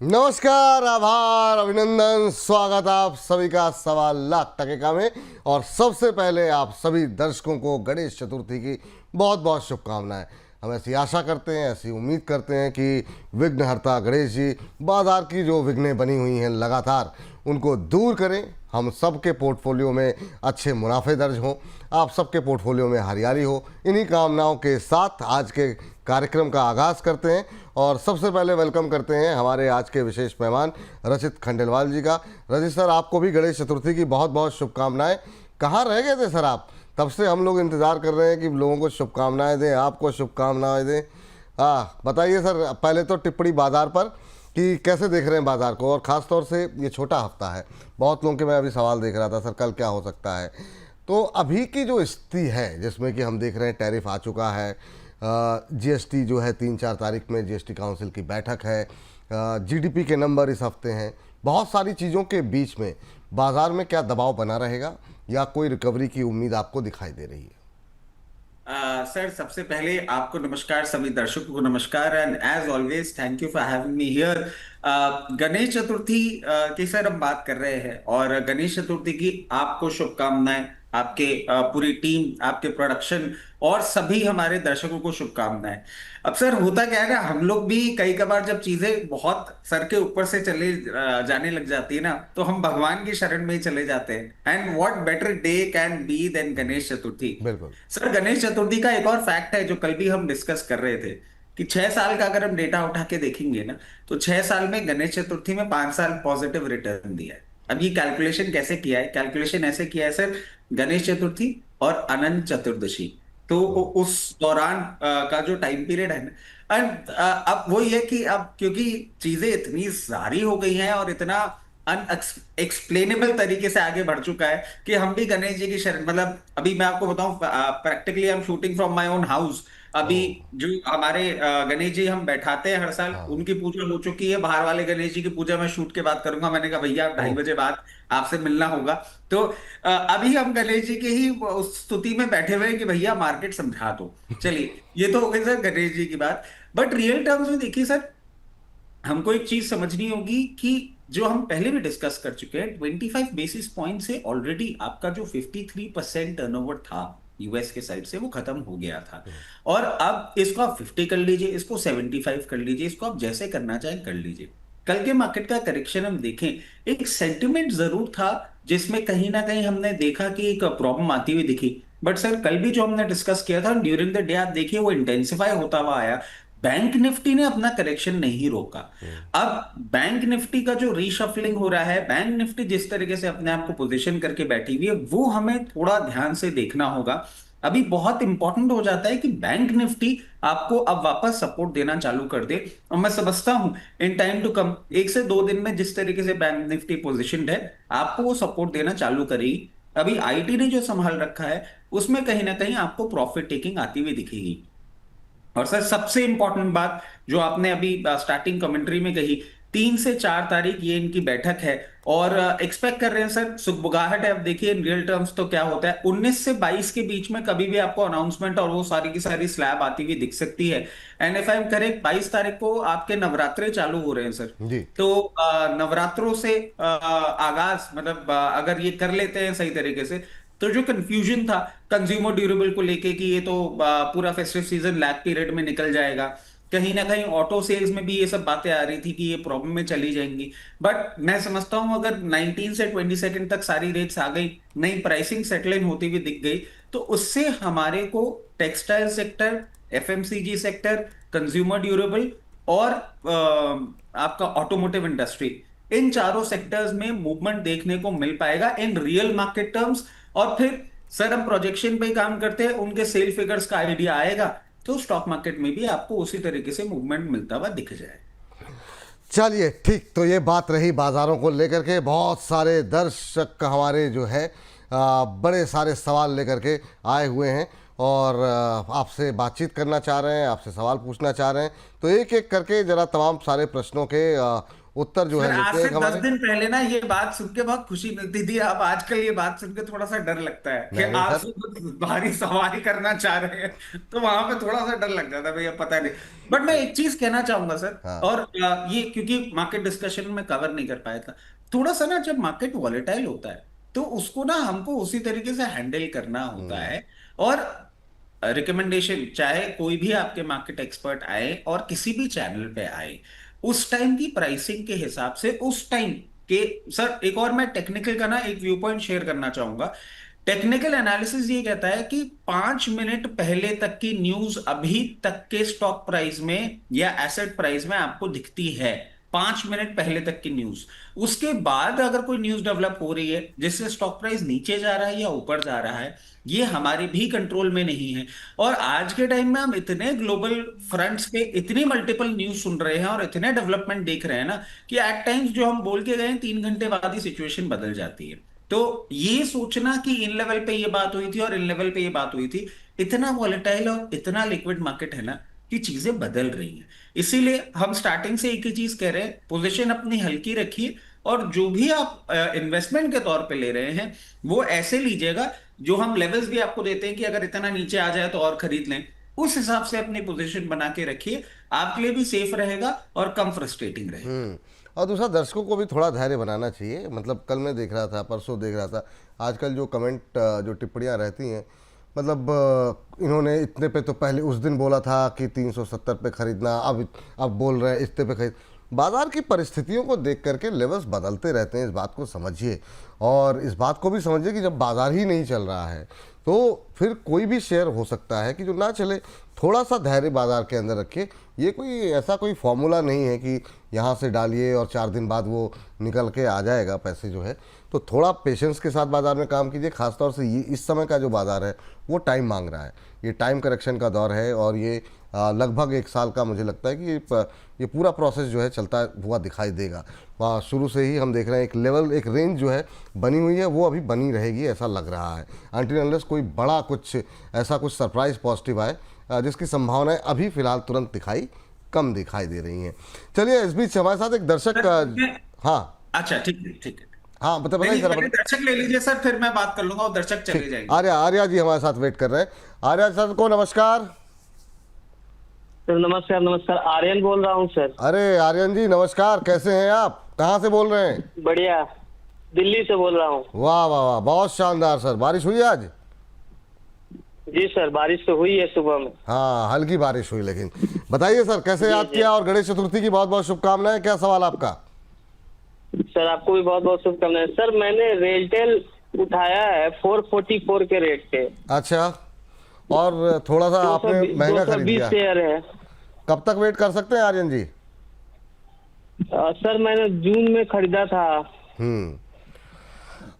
नमस्कार, आभार, अभिनंदन, स्वागत आप सभी का 1.25 लाख में। और सबसे पहले आप सभी दर्शकों को गणेश चतुर्थी की बहुत बहुत शुभकामनाएं। हम ऐसी आशा करते हैं, ऐसी उम्मीद करते हैं कि विघ्नहर्ता गणेश जी बाजार की जो विघ्नें बनी हुई हैं लगातार उनको दूर करें, हम सबके पोर्टफोलियो में अच्छे मुनाफे दर्ज हों, आप सबके पोर्टफोलियो में हरियाली हो। इन्हीं कामनाओं के साथ आज के कार्यक्रम का आगाज़ करते हैं और सबसे पहले वेलकम करते हैं हमारे आज के विशेष मेहमान रचित खंडेलवाल जी का। रचित सर, आपको भी गणेश चतुर्थी की बहुत बहुत शुभकामनाएं। कहाँ रह गए थे सर आप? तब से हम लोग इंतज़ार कर रहे हैं कि लोगों को शुभकामनाएं दें, आपको शुभकामनाएं दें। बताइए सर, पहले तो टिप्पणी बाज़ार पर कि कैसे देख रहे हैं बाज़ार को, और ख़ास तौर से ये छोटा हफ्ता है, बहुत लोगों के मैं अभी सवाल देख रहा था सर कल क्या हो सकता है। तो अभी की जो स्थिति है जिसमें कि हम देख रहे हैं टैरिफ आ चुका है, जीएसटी जो है 3-4 तारीख में जीएसटी काउंसिल की बैठक है, जीडीपी के नंबर इस हफ्ते हैं, बहुत सारी चीज़ों के बीच में बाज़ार में क्या दबाव बना रहेगा या कोई रिकवरी की उम्मीद आपको दिखाई दे रही है? सर, सबसे पहले आपको नमस्कार, सभी दर्शकों को नमस्कार and as always thank you for having me here. Ganesh Chaturthi की सर हम बात कर रहे हैं और गणेश चतुर्थी की आपको शुभकामनाएं, आपके पूरी टीम, आपके प्रोडक्शन और सभी हमारे दर्शकों को शुभकामनाएं। अब सर होता क्या है ना, हम लोग भी कई कबार जब चीजें बहुत सर के ऊपर से चले जाने लग जाती है ना, तो हम भगवान की शरण में ही चले जाते हैं। And what better day can be than Ganesh Chaturthi. बिल्कुल। सर, गणेश चतुर्थी का एक और फैक्ट है जो कल भी हम डिस्कस कर रहे थे कि 6 साल का अगर हम डेटा उठा के देखेंगे ना, तो 6 साल में गणेश चतुर्थी में 5 साल पॉजिटिव रिटर्न दिया है। अब ये कैलकुलेशन कैसे किया है? कैलकुलेशन ऐसे किया है सर, गणेश चतुर्थी और अनंत चतुर्दशी, तो उस दौरान का जो टाइम पीरियड है ना, एंड अब वो ये कि अब क्योंकि चीजें इतनी सारी हो गई हैं और इतना अनएक्सप्लेनेबल तरीके से आगे बढ़ चुका है कि हम भी गणेश जी की शरण, मतलब अभी मैं आपको बताऊं, practically I am shooting from my own house. अभी ओह। जो हमारे गणेश जी हम बैठाते हैं हर साल, हाँ। उनकी पूजा हो चुकी है। बाहर वाले गणेश जी की पूजा मैं शूट के बाद करूंगा। मैंने कहा भैया 2:30 बजे बाद आपसे मिलना होगा। तो अभी हम गणेश जी के ही उस स्तुति में बैठे हुए हैं कि भैया मार्केट समझा दो। चलिए, ये तो हो गई सर गणेश जी की बात। बट रियल टर्म्स में देखिए सर, हमको एक चीज समझनी होगी कि जो हम पहले भी डिस्कस कर चुके हैं, 25 बेसिस पॉइंट से ऑलरेडी आपका जो 53% टर्नओवर था यूएस के साइड से, वो खत्म हो गया था। और अब इसको आप 50 कर लीजिए, इसको 75 कर लीजिए, इसको आप जैसे करना चाहें कर लीजिए। कल के मार्केट का करेक्शन हम देखें, एक सेंटिमेंट जरूर था जिसमें कहीं ना कहीं हमने देखा कि एक प्रॉब्लम आती हुई दिखी। बट सर, कल भी जो हमने डिस्कस किया था ड्यूरिंग द डे, आप देखिए वो इंटेंसिफाई होता हुआ आया। बैंक निफ्टी ने अपना करेक्शन नहीं रोका। अब बैंक निफ्टी का जो रीशफलिंग हो रहा है, बैंक निफ्टी जिस तरीके से अपने आप को पोजीशन करके बैठी हुई है, वो हमें थोड़ा ध्यान से देखना होगा। अभी बहुत इंपॉर्टेंट हो जाता है कि बैंक निफ्टी आपको अब वापस सपोर्ट देना चालू कर दे। और मैं समझता हूं इन टाइम टू कम 1 से 2 दिन में जिस तरीके से बैंक निफ्टी पोजिशन है, आपको वो सपोर्ट देना चालू करेगी। अभी आईटी ने जो संभाल रखा है, उसमें कहीं ना कहीं आपको प्रॉफिट टेकिंग आती हुई दिखेगी। और सर, सबसे इंपॉर्टेंट बात जो आपने अभी स्टार्टिंग कमेंट्री में कही, 3 से 4 तारीख ये इनकी बैठक है और एक्सपेक्ट कर रहे हैं सर सुगबुगाहट है। अब देखिए इन रियल टर्म्स तो क्या होता है, 19 से 22 के बीच में कभी भी आपको अनाउंसमेंट और वो सारी की सारी स्लैब आती हुई दिख सकती है। And if I am correct, 22 तारीख को आपके नवरात्रे चालू हो रहे हैं सर। जी। तो नवरात्रों से आगाज, मतलब अगर ये कर लेते हैं सही तरीके से, तो जो कंफ्यूजन था कंज्यूमर ड्यूरेबल को लेके कि ये तो पूरा फेस्टिव सीजन लैग पीरियड में निकल जाएगा, कहीं ना कहीं ऑटो सेल्स में भी ये सब बातें आ रही थी कि ये प्रॉब्लम में चली जाएंगी। बट मैं समझता हूं अगर 19 से 22 तक सारी रेट्स आ गई, नई प्राइसिंग सेटल होती हुई दिख गई, तो उससे हमारे को textile sector, FMCG sector, consumer durable और आपका ऑटोमोटिव इंडस्ट्री, इन चारों सेक्टर्स में मूवमेंट देखने को मिल पाएगा इन रियल मार्केट टर्म्स। और फिर सर हम प्रोजेक्शन पे ही काम करते हैं, उनके सेल फिगर्स का आइडिया आएगा तो स्टॉक मार्केट में भी आपको उसी तरीके से मूवमेंट मिलता हुआ दिख जाए। चलिए ठीक, तो ये बात रही बाज़ारों को लेकर के। बहुत सारे दर्शक हमारे जो है बड़े सारे सवाल लेकर के आए हुए हैं और आपसे बातचीत करना चाह रहे हैं, आपसे सवाल पूछना चाह रहे हैं। तो एक एक करके ज़रा तमाम सारे प्रश्नों के उत्तर जो सर है आज लेते हैं से एक 10 हमारे। दिन पहले ना ये बात सुन के बहुत खुशी मिलती थी, अब आजकल ये बात सुन के थोड़ा सा डर लगता है कि नहीं नहीं सर। आपसे कुछ भारी सवारी करना चाह रहे हैं, तो वहां पे थोड़ा सा डर लग जाता है भैया, पता नहीं। बट मैं एक चीज कहना चाहूंगा सर, हाँ। और ये क्योंकि मार्केट डिस्कशन में कवर नहीं कर पाया था, थोड़ा सा ना जब मार्केट वॉलेटाइल होता है तो उसको ना हमको उसी तरीके से हैंडल करना होता हम्म। है। और रिकमेंडेशन, चाहे कोई भी आपके मार्केट एक्सपर्ट आए और किसी भी चैनल पे आए, उस टाइम की प्राइसिंग के हिसाब से उस टाइम के, सर एक और मैं टेक्निकल का ना एक व्यू पॉइंट शेयर करना चाहूंगा। टेक्निकल एनालिसिस ये कहता है कि 5 मिनट पहले तक की न्यूज अभी तक के स्टॉक प्राइस में या एसेट प्राइस में आपको दिखती है। 5 मिनट पहले तक की न्यूज, उसके बाद अगर कोई न्यूज डेवलप हो रही है जिससे स्टॉक प्राइस नीचे जा रहा है या ऊपर जा रहा है, ये हमारे भी कंट्रोल में नहीं है। और आज के टाइम में हम इतने ग्लोबल फ्रंट्स पे इतनी मल्टीपल न्यूज सुन रहे हैं और इतने डेवलपमेंट देख रहे हैं ना, कि एट टाइम्स जो हम बोल के गए हैं 3 घंटे बाद ही सिचुएशन बदल जाती है। तो ये सोचना कि इन लेवल पे ये बात हुई थी और इन लेवल पे ये बात हुई थी, इतना वॉलेटाइल और इतना लिक्विड मार्केट है ना कि चीजें बदल रही हैं। इसीलिए हम स्टार्टिंग से एक ही चीज कह रहे हैं, पोजीशन अपनी हल्की रखिए, और जो भी आप इन्वेस्टमेंट के तौर पे ले रहे हैं वो ऐसे लीजिएगा, जो हम लेवल्स भी आपको देते हैं कि अगर इतना नीचे आ जाए तो और खरीद लें, उस हिसाब से अपनी पोजीशन बना के रखिए। आपके लिए भी सेफ रहेगा और कम फ्रस्ट्रेटिंग रहेगा। और दूसरा, दर्शकों को भी थोड़ा धैर्य बनाना चाहिए। मतलब कल मैं देख रहा था, परसों देख रहा था, आजकल जो कमेंट जो टिप्पणियां रहती हैं, मतलब इन्होंने इतने पे तो पहले उस दिन बोला था कि 370 पे खरीदना, अब बोल रहे हैं इतने पे खरीद। बाजार की परिस्थितियों को देख करके लेवल्स बदलते रहते हैं, इस बात को समझिए। और इस बात को भी समझिए कि जब बाजार ही नहीं चल रहा है तो फिर कोई भी शेयर हो सकता है कि जो ना चले। थोड़ा सा धैर्य बाजार के अंदर रखिए। ये कोई ऐसा कोई फॉर्मूला नहीं है कि यहाँ से डालिए और 4 दिन बाद वो निकल के आ जाएगा पैसे जो है। तो थोड़ा पेशेंस के साथ बाजार में काम कीजिए। खासतौर से ये इस समय का जो बाजार है वो टाइम मांग रहा है। ये टाइम करेक्शन का दौर है और ये लगभग 1 साल का मुझे लगता है कि ये पूरा प्रोसेस जो है चलता हुआ दिखाई देगा। वहाँ शुरू से ही हम देख रहे हैं एक लेवल, एक रेंज जो है बनी हुई है, वो अभी बनी रहेगी ऐसा लग रहा है, अनटिल अनलेस कोई बड़ा कुछ ऐसा कुछ सरप्राइज पॉजिटिव आए, जिसकी संभावनाएं अभी फिलहाल तुरंत कम दिखाई दे रही हैं। चलिए, इस बीच हमारे साथ एक दर्शक हाँ। अच्छा ठीक है, ठीक है। हाँ नहीं बताइए नहीं, जरा पहले दर्शक ले लीजिए सर, फिर मैं बात कर लूंगा और दर्शक चले ठीक। जाएंगे। आर्या आर्या जी हमारे साथ वेट कर रहे हैं। आर्या सर को नमस्कार। सर नमस्कार। नमस्कार, आर्यन बोल रहा हूँ सर। अरे आर्यन जी नमस्कार, कैसे हैं आप, कहाँ से बोल रहे हैं? बढ़िया, दिल्ली से बोल रहा हूँ। वाह वाह वाह, बहुत शानदार सर। बारिश हुई आज? जी सर, बारिश तो हुई है सुबह में। हाँ, हल्की बारिश हुई। लेकिन बताइए सर, कैसे याद किया, और गणेश चतुर्थी की बहुत बहुत शुभकामनाएं। क्या सवाल आपका? सर आपको भी बहुत बहुत शुभकामनाएं। सर मैंने रेलटेल उठाया है 444 के रेट पे। अच्छा, और थोड़ा सा आपने महंगा खरीद 220 लिया। शेयर है। कब तक वेट कर सकते हैं आर्यन जी? सर मैंने जून में खरीदा था।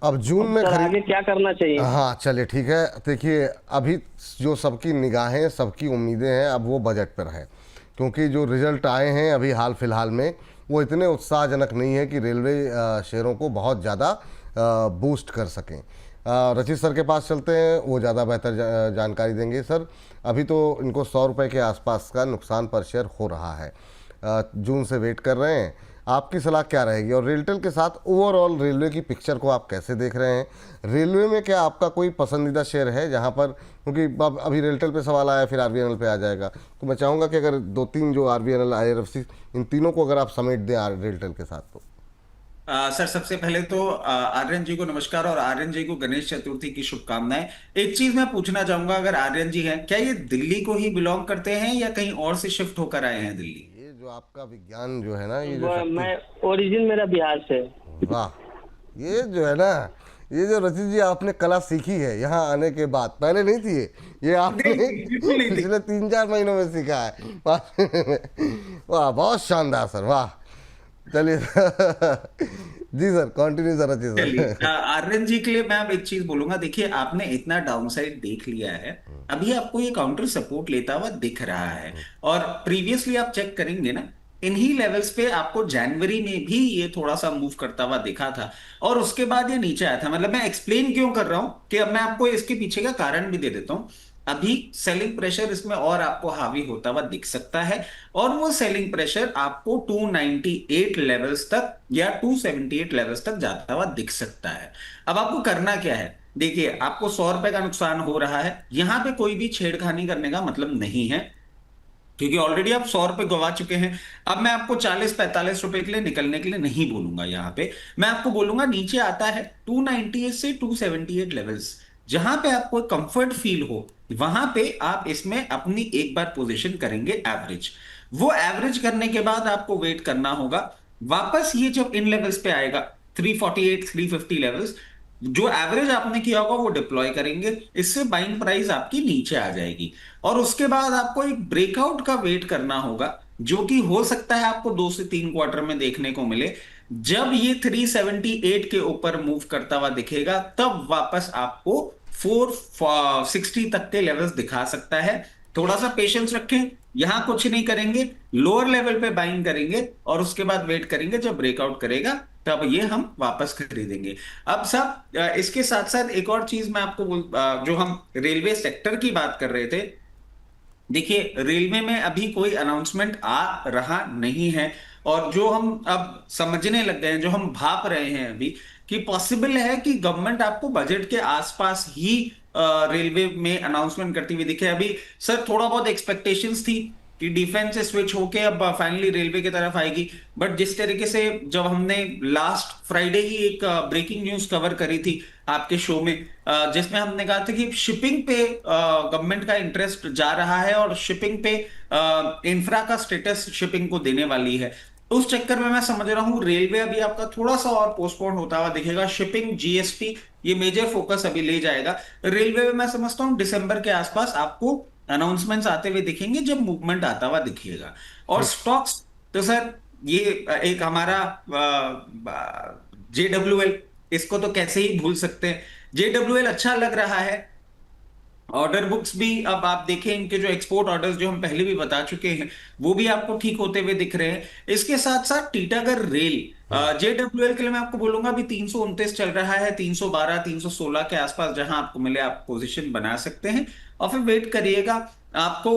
अब जून में सर आगे क्या करना चाहिए? हाँ चलिए ठीक है। देखिए, अभी जो सबकी निगाहें, सबकी उम्मीदें हैं, अब वो बजट पर है, क्योंकि जो रिजल्ट आए हैं अभी हाल फिलहाल में वो इतने उत्साहजनक नहीं है कि रेलवे शेयरों को बहुत ज़्यादा बूस्ट कर सकें। रचित सर के पास चलते हैं, वो ज़्यादा बेहतर जानकारी देंगे। सर अभी तो इनको 100 रुपये के आसपास का नुकसान पर शेयर हो रहा है। जून से वेट कर रहे हैं। आपकी सलाह क्या रहेगी? और रेलटेल के साथ ओवरऑल रेलवे की पिक्चर को आप कैसे देख रहे हैं? रेलवे में क्या आपका कोई पसंदीदा शेयर है जहां पर, क्योंकि अभी रेलटेल पे सवाल आया, फिर आरबीएनएल पे आ जाएगा, तो मैं चाहूँगा कि अगर 2-3 जो आरबीएनएल, आईआरएफसी, इन तीनों को अगर आप समेट दें रेलटेल के साथ तो। सर सबसे पहले तो आर्यन जी को नमस्कार और आर्यन जी को गणेश चतुर्थी की शुभकामनाएं। एक चीज मैं पूछना चाहूंगा, अगर आर्यन जी हैं, क्या ये दिल्ली को ही बिलोंग करते हैं या कहीं और से शिफ्ट होकर आए हैं दिल्ली? ये जो आपका विज्ञान जो है ना, ये जो मैं ओरिजिन मेरा बिहार से। वाह, ये जो है ना, ये जो रचित जी आपने कला सीखी है यहाँ आने के बाद, पहले नहीं थी ये आपने बिल्कुल नहीं थी। पिछले 3-4 महीनों में सीखा है। वाह, बहुत शानदार सर, वाह। चलिए जी सर, कंटिन्यू सर, रचित चलिए, सर। आर्यन जी के लिए मैं अब एक चीज बोलूंगा। देखिए, आपने इतना डाउनसाइड देख लिया है, अभी आपको ये काउंटर सपोर्ट लेता हुआ दिख रहा है। और प्रीवियसली आप चेक करेंगे ना, इन्हीं लेवल्स पे आपको जनवरी में भी ये थोड़ा सा मूव करता हुआ दिखा था, और उसके बाद ये नीचे आया था। मतलब मैं एक्सप्लेन क्यों कर रहा हूं कि अब मैं आपको इसके पीछे का कारण भी दे देता हूं। अभी सेलिंग प्रेशर इसमें और आपको हावी होता हुआ दिख सकता है, और वो सेलिंग प्रेशर आपको 298 लेवल्स तक या 278 लेवल्स तक जाता हुआ दिख सकता है। अब आपको करना क्या है, देखिए आपको 100 रुपए का नुकसान हो रहा है, यहां पे कोई भी छेड़खानी करने का मतलब नहीं है, क्योंकि ऑलरेडी आप 100 रुपए गवा चुके हैं। अब मैं आपको 40-45 रुपए के लिए निकलने के लिए नहीं बोलूंगा, यहां पे मैं आपको बोलूंगा नीचे आता है 298 से 278 लेवल्स, जहां पे आपको कंफर्ट फील हो वहां पे आप इसमें अपनी एक बार पोजीशन करेंगे एवरेज। वो एवरेज करने के बाद आपको वेट करना होगा, वापस ये जब इन लेवल्स पे आएगा 348 350 लेवल्स, जो एवरेज आपने किया होगा वो डिप्लॉय करेंगे, इससे बाइंग प्राइस आपकी नीचे आ जाएगी। और उसके बाद आपको एक ब्रेकआउट का वेट करना होगा, जो कि हो सकता है आपको 2 से 3 क्वार्टर में देखने को मिले। जब ये 378 के ऊपर मूव करता हुआ दिखेगा, तब वापस आपको 460 तक के लेवल्स दिखा सकता है। थोड़ा सा पेशेंस रखें, यहां कुछ नहीं करेंगे, लोअर लेवल पे बाइंग करेंगे और उसके बाद वेट करेंगे जब ब्रेकआउट करेगा, तब ये हम वापस खरीदेंगे। अब सब इसके साथ साथ एक और चीज मैं आपको जो हम रेलवे सेक्टर की बात कर रहे थे, देखिए रेलवे में अभी कोई अनाउंसमेंट आ रहा नहीं है, और जो हम अब समझने लग गए हैं, जो हम भाप रहे हैं अभी, कि पॉसिबल है कि गवर्नमेंट आपको बजट के आसपास ही रेलवे में अनाउंसमेंट करती हुई दिखे। अभी सर थोड़ा बहुत एक्सपेक्टेशंस थी कि डिफेंस से स्विच होके अब फाइनली रेलवे की तरफ आएगी, बट जिस तरीके से जब हमने लास्ट फ्राइडे ही एक ब्रेकिंग न्यूज कवर करी थी आपके शो में, जिसमें हमने कहा था कि शिपिंग पे गवर्नमेंट का इंटरेस्ट जा रहा है और शिपिंग पे इंफ्रा का स्टेटस शिपिंग को देने वाली है, उस चक्कर में मैं समझ रहा हूं रेलवे अभी आपका थोड़ा सा और पोस्टपोन होता हुआ दिखेगा। शिपिंग जीएसटी ये मेजर फोकस अभी ले जाएगा रेलवे में। मैं समझता हूं दिसंबर के आसपास आपको अनाउंसमेंट्स आते हुए दिखेंगे, जब मूवमेंट आता हुआ दिखेगा। और स्टॉक्स तो सर ये एक हमारा जेडब्ल्यूएल, इसको तो कैसे ही भूल सकते हैं। जेडब्ल्यूएल अच्छा लग रहा है, ऑर्डर बुक्स भी अब आप देखें, इनके जो एक्सपोर्ट ऑर्डर्स जो हम पहले भी बता चुके हैं वो भी आपको ठीक होते हुए दिख रहे हैं। इसके साथ साथ टीटागढ़ रेल, जेडब्ल्यूएल के लिए मैं आपको बोलूंगा अभी 329 चल रहा है, 312 316 के आसपास जहां आपको मिले आप पोजीशन बना सकते हैं, और फिर वेट करिएगा आपको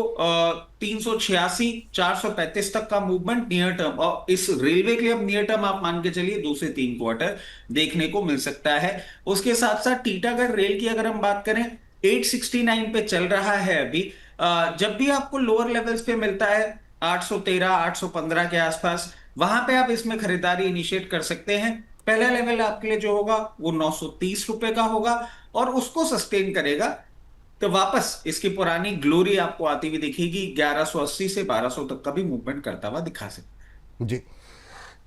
386 435 तक का मूवमेंट नियर टर्म, और इस रेलवे के लिए अब नियर टर्म आप मान के चलिए 2 से 3 क्वार्टर देखने को मिल सकता है। उसके साथ साथ टीटागढ़ रेल की अगर हम बात करें, 869 पे चल रहा है अभी। जब भी आपको लोअर लेवल्स पे मिलता है 813 815 के आसपास, वहां पे आप इसमें खरीदारी इनिशिएट कर सकते हैं। पहला लेवल आपके लिए जो होगा वो 930 रुपए का होगा, और उसको सस्टेन करेगा तो वापस इसकी पुरानी ग्लोरी आपको आती हुई दिखेगी, 1180 से 1200 तक का भी मूवमेंट करता हुआ दिखा सकता जी।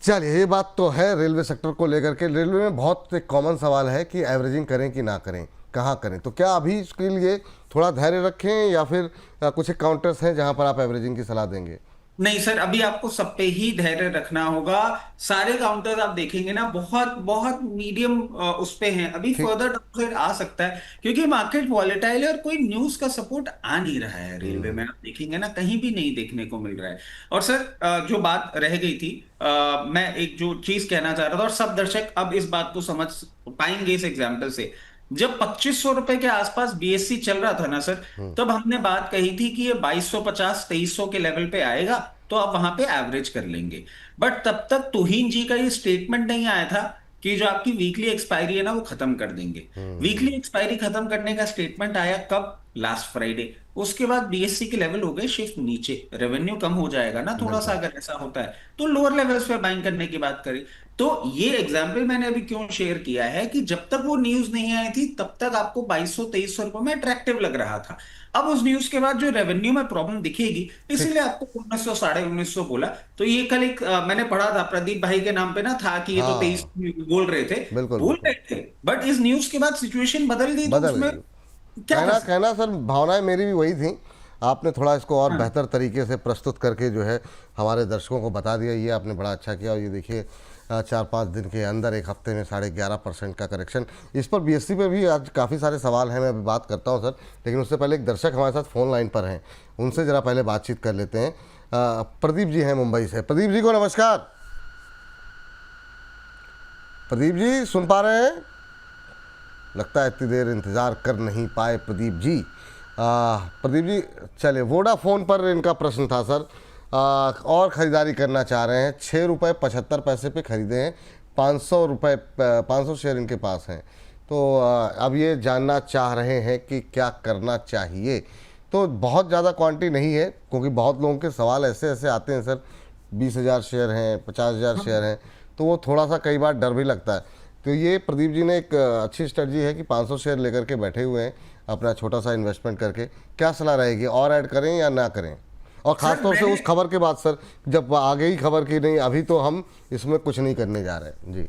चलिए, ये बात तो है रेलवे सेक्टर को लेकर के। रेलवे में बहुत एक कॉमन सवाल है कि एवरेजिंग करें कि ना करें, कहाँ करें। तो क्या अभी इसके लिए थोड़ा धैर्य रखें, या फिर कुछ काउंटर्स हैं जहां पर आप एवरेजिंग की सलाह देंगे? नहीं सर, अभी आपको सब पे ही धैर्य रखना होगा। सारे काउंटर्स आप देखेंगे ना, बहुत बहुत मीडियम उस पे हैं, अभी ठीक। फर्दर डाउनसाइड आ सकता है, क्योंकि मार्केट वॉलेटाइल है और कोई न्यूज का सपोर्ट आ नहीं रहा है रेलवे में। आप देखेंगे ना, कहीं भी नहीं देखने को मिल रहा है। और सर जो बात रह गई थी, मैं एक जो चीज कहना चाह रहा था, और सब दर्शक अब इस बात को समझ पाएंगे इस एग्जाम्पल से, जब 2500 रुपए के आसपास बीएससी चल रहा था ना सर, तब हमने बात कही थी कि ये 2250 2300 के लेवल पे आएगा तो आप वहां पे एवरेज कर लेंगे। बट तब तक तुहिन जी का ये स्टेटमेंट नहीं आया था कि जो आपकी वीकली एक्सपायरी है ना वो खत्म कर देंगे। वीकली एक्सपायरी खत्म करने का स्टेटमेंट आया कब? Last Friday. उसके बाद बीएससी के लेवल हो गए शिफ्ट नीचे, रेवेन्यू कम हो जाएगा ना थोड़ा सा अगर ऐसा होता है, तो लोअर लेवल्स पे बाइंग करने की बात करी। तो ये एग्जाम्पल मैंने अभी क्यों शेयर किया है कि जब तक वो न्यूज नहीं आई थी तब तक आपको 2200-2300 रुपए में अट्रैक्टिव लग रहा था। अब उस न्यूज के बाद जो रेवेन्यू में प्रॉब्लम दिखेगी, इसीलिए आपको 1900 1950 बोला। तो ये कल एक मैंने पढ़ा था प्रदीप भाई के नाम पे ना था कि ये तो हाँ, 23 बोल रहे थे, बिल्कुल बोल बिल्कुल। रहे थे, बट इस न्यूज के बाद सिचुएशन बदल गई, तो बदल उसमें गई। क्या कर कहना सकते कहना सर, भावनाएं मेरी भी वही थी। आपने थोड़ा इसको और हैं? बेहतर तरीके से प्रस्तुत करके जो है हमारे दर्शकों को बता दिया, ये आपने बड़ा अच्छा किया। और ये देखिए 4-5 दिन के अंदर, एक हफ्ते में 11.5% का करेक्शन। इस पर बीएससी पे भी आज काफ़ी सारे सवाल हैं, मैं अभी बात करता हूं सर, लेकिन उससे पहले एक दर्शक हमारे साथ फ़ोन लाइन पर हैं, उनसे ज़रा पहले बातचीत कर लेते हैं। प्रदीप जी हैं मुंबई से। प्रदीप जी को नमस्कार। प्रदीप जी सुन पा रहे हैं? लगता है इतनी देर इंतज़ार कर नहीं पाए प्रदीप जी। प्रदीप जी, चलिए वोडाफोन पर इनका प्रश्न था सर। और ख़रीदारी करना चाह रहे हैं, 6 रुपये 75 पैसे पे ख़रीदे हैं, 500 शेयर इनके पास हैं। तो अब ये जानना चाह रहे हैं कि क्या करना चाहिए। तो बहुत ज़्यादा क्वांटिटी नहीं है, क्योंकि बहुत लोगों के सवाल ऐसे ऐसे आते हैं सर, 20,000 शेयर हैं, 50,000 शेयर हैं, तो वो थोड़ा सा कई बार डर भी लगता है। तो ये प्रदीप जी ने एक अच्छी स्ट्रेटजी है कि 500 शेयर लेकर के बैठे हुए हैं अपना छोटा सा इन्वेस्टमेंट करके। क्या सलाह रहेगी, और ऐड करें या ना करें? और ख़ास तौर से उस खबर के बाद सर, जब आ गई खबर की नहीं अभी तो हम इसमें कुछ नहीं करने जा रहे हैं जी।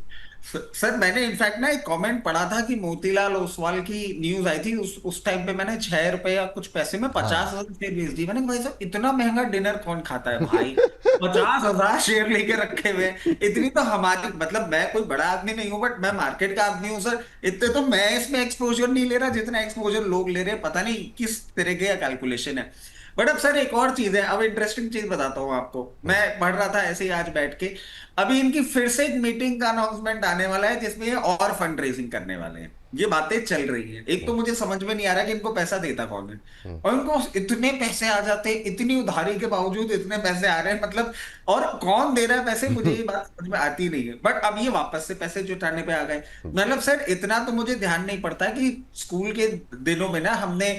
सर मैंने इनफैक्ट ना एक कमेंट पढ़ा था कि मोतीलाल ओसवाल की न्यूज आई थी, उस टाइम पे मैंने 6 रुपया कुछ पैसे में 50,000 शेयर बेच दी। मैंने कहा, भाई साहब इतना महंगा डिनर कौन खाता है भाई, 50,000 शेयर लेके रखे हुए। इतनी तो हमारी, मतलब मैं कोई बड़ा आदमी नहीं हूँ, बट मैं मार्केट का आदमी हूँ सर। इतने तो मैं इसमें एक्सपोजर नहीं ले रहा जितना एक्सपोजर लोग ले रहे हैं। पता नहीं किस तरह के कैलकुलेशन है। बट अब सर एक और चीज है, अब इंटरेस्टिंग चीज बताता हूँ आपको। मैं पढ़ रहा था ऐसे ही आज बैठ के, अभी इनकी फिर से एक मीटिंग का अनाउंसमेंट आने वाला है जिसमें ये और फंड रेजिंग करने वाले हैं। ये बातें चल रही हैं। एक तो मुझे समझ में नहीं आ रहा कि इनको पैसा देता कौन है, और इनको इतने पैसे आ जाते हैं, इतनी उधारी के बावजूद इतने पैसे आ रहे हैं, मतलब और कौन दे रहा है पैसे, मुझे ये बात समझ में आती नहीं है। बट अब ये वापस से पैसे जुटाने पे आ गए। मतलब सर इतना तो मुझे ध्यान नहीं पड़ता है कि स्कूल के दिनों में ना हमने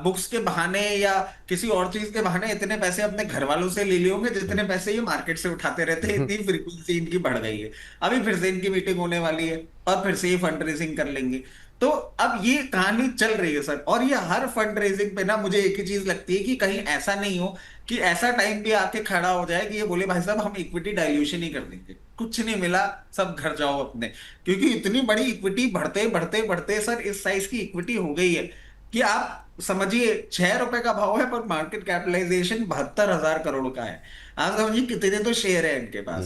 बुक्स के बहाने या किसी और चीज के बहाने इतने पैसे अपने घर वालों से ले लिए होंगे जितने पैसे ये मार्केट से उठाते रहते हैं। इतनी फ्रीक्वेंसी इनकी बढ़ गई है। अभी फिर से इनकी मीटिंग होने वाली है और फिर से ये फंड रेजिंग कर लेंगे। तो अब ये कहानी चल रही है सर। और ये हर फंड रेजिंग पे ना मुझे एक ही चीज लगती है कि कहीं ऐसा नहीं हो कि ऐसा टाइम भी आके खड़ा हो जाए कि ये बोले भाई साहब हम इक्विटी डाइल्यूशन ही कर देंगे, कुछ नहीं मिला, सब घर जाओ अपने। क्योंकि इतनी बड़ी इक्विटी बढ़ते बढ़ते बढ़ते सर इस साइज की इक्विटी हो गई है कि आप समझिए 6 रुपए का भाव है पर मार्केट कैपिटलाइजेशन 72,000 करोड़ का है। आप समझिए कितने तो शेयर है इनके पास।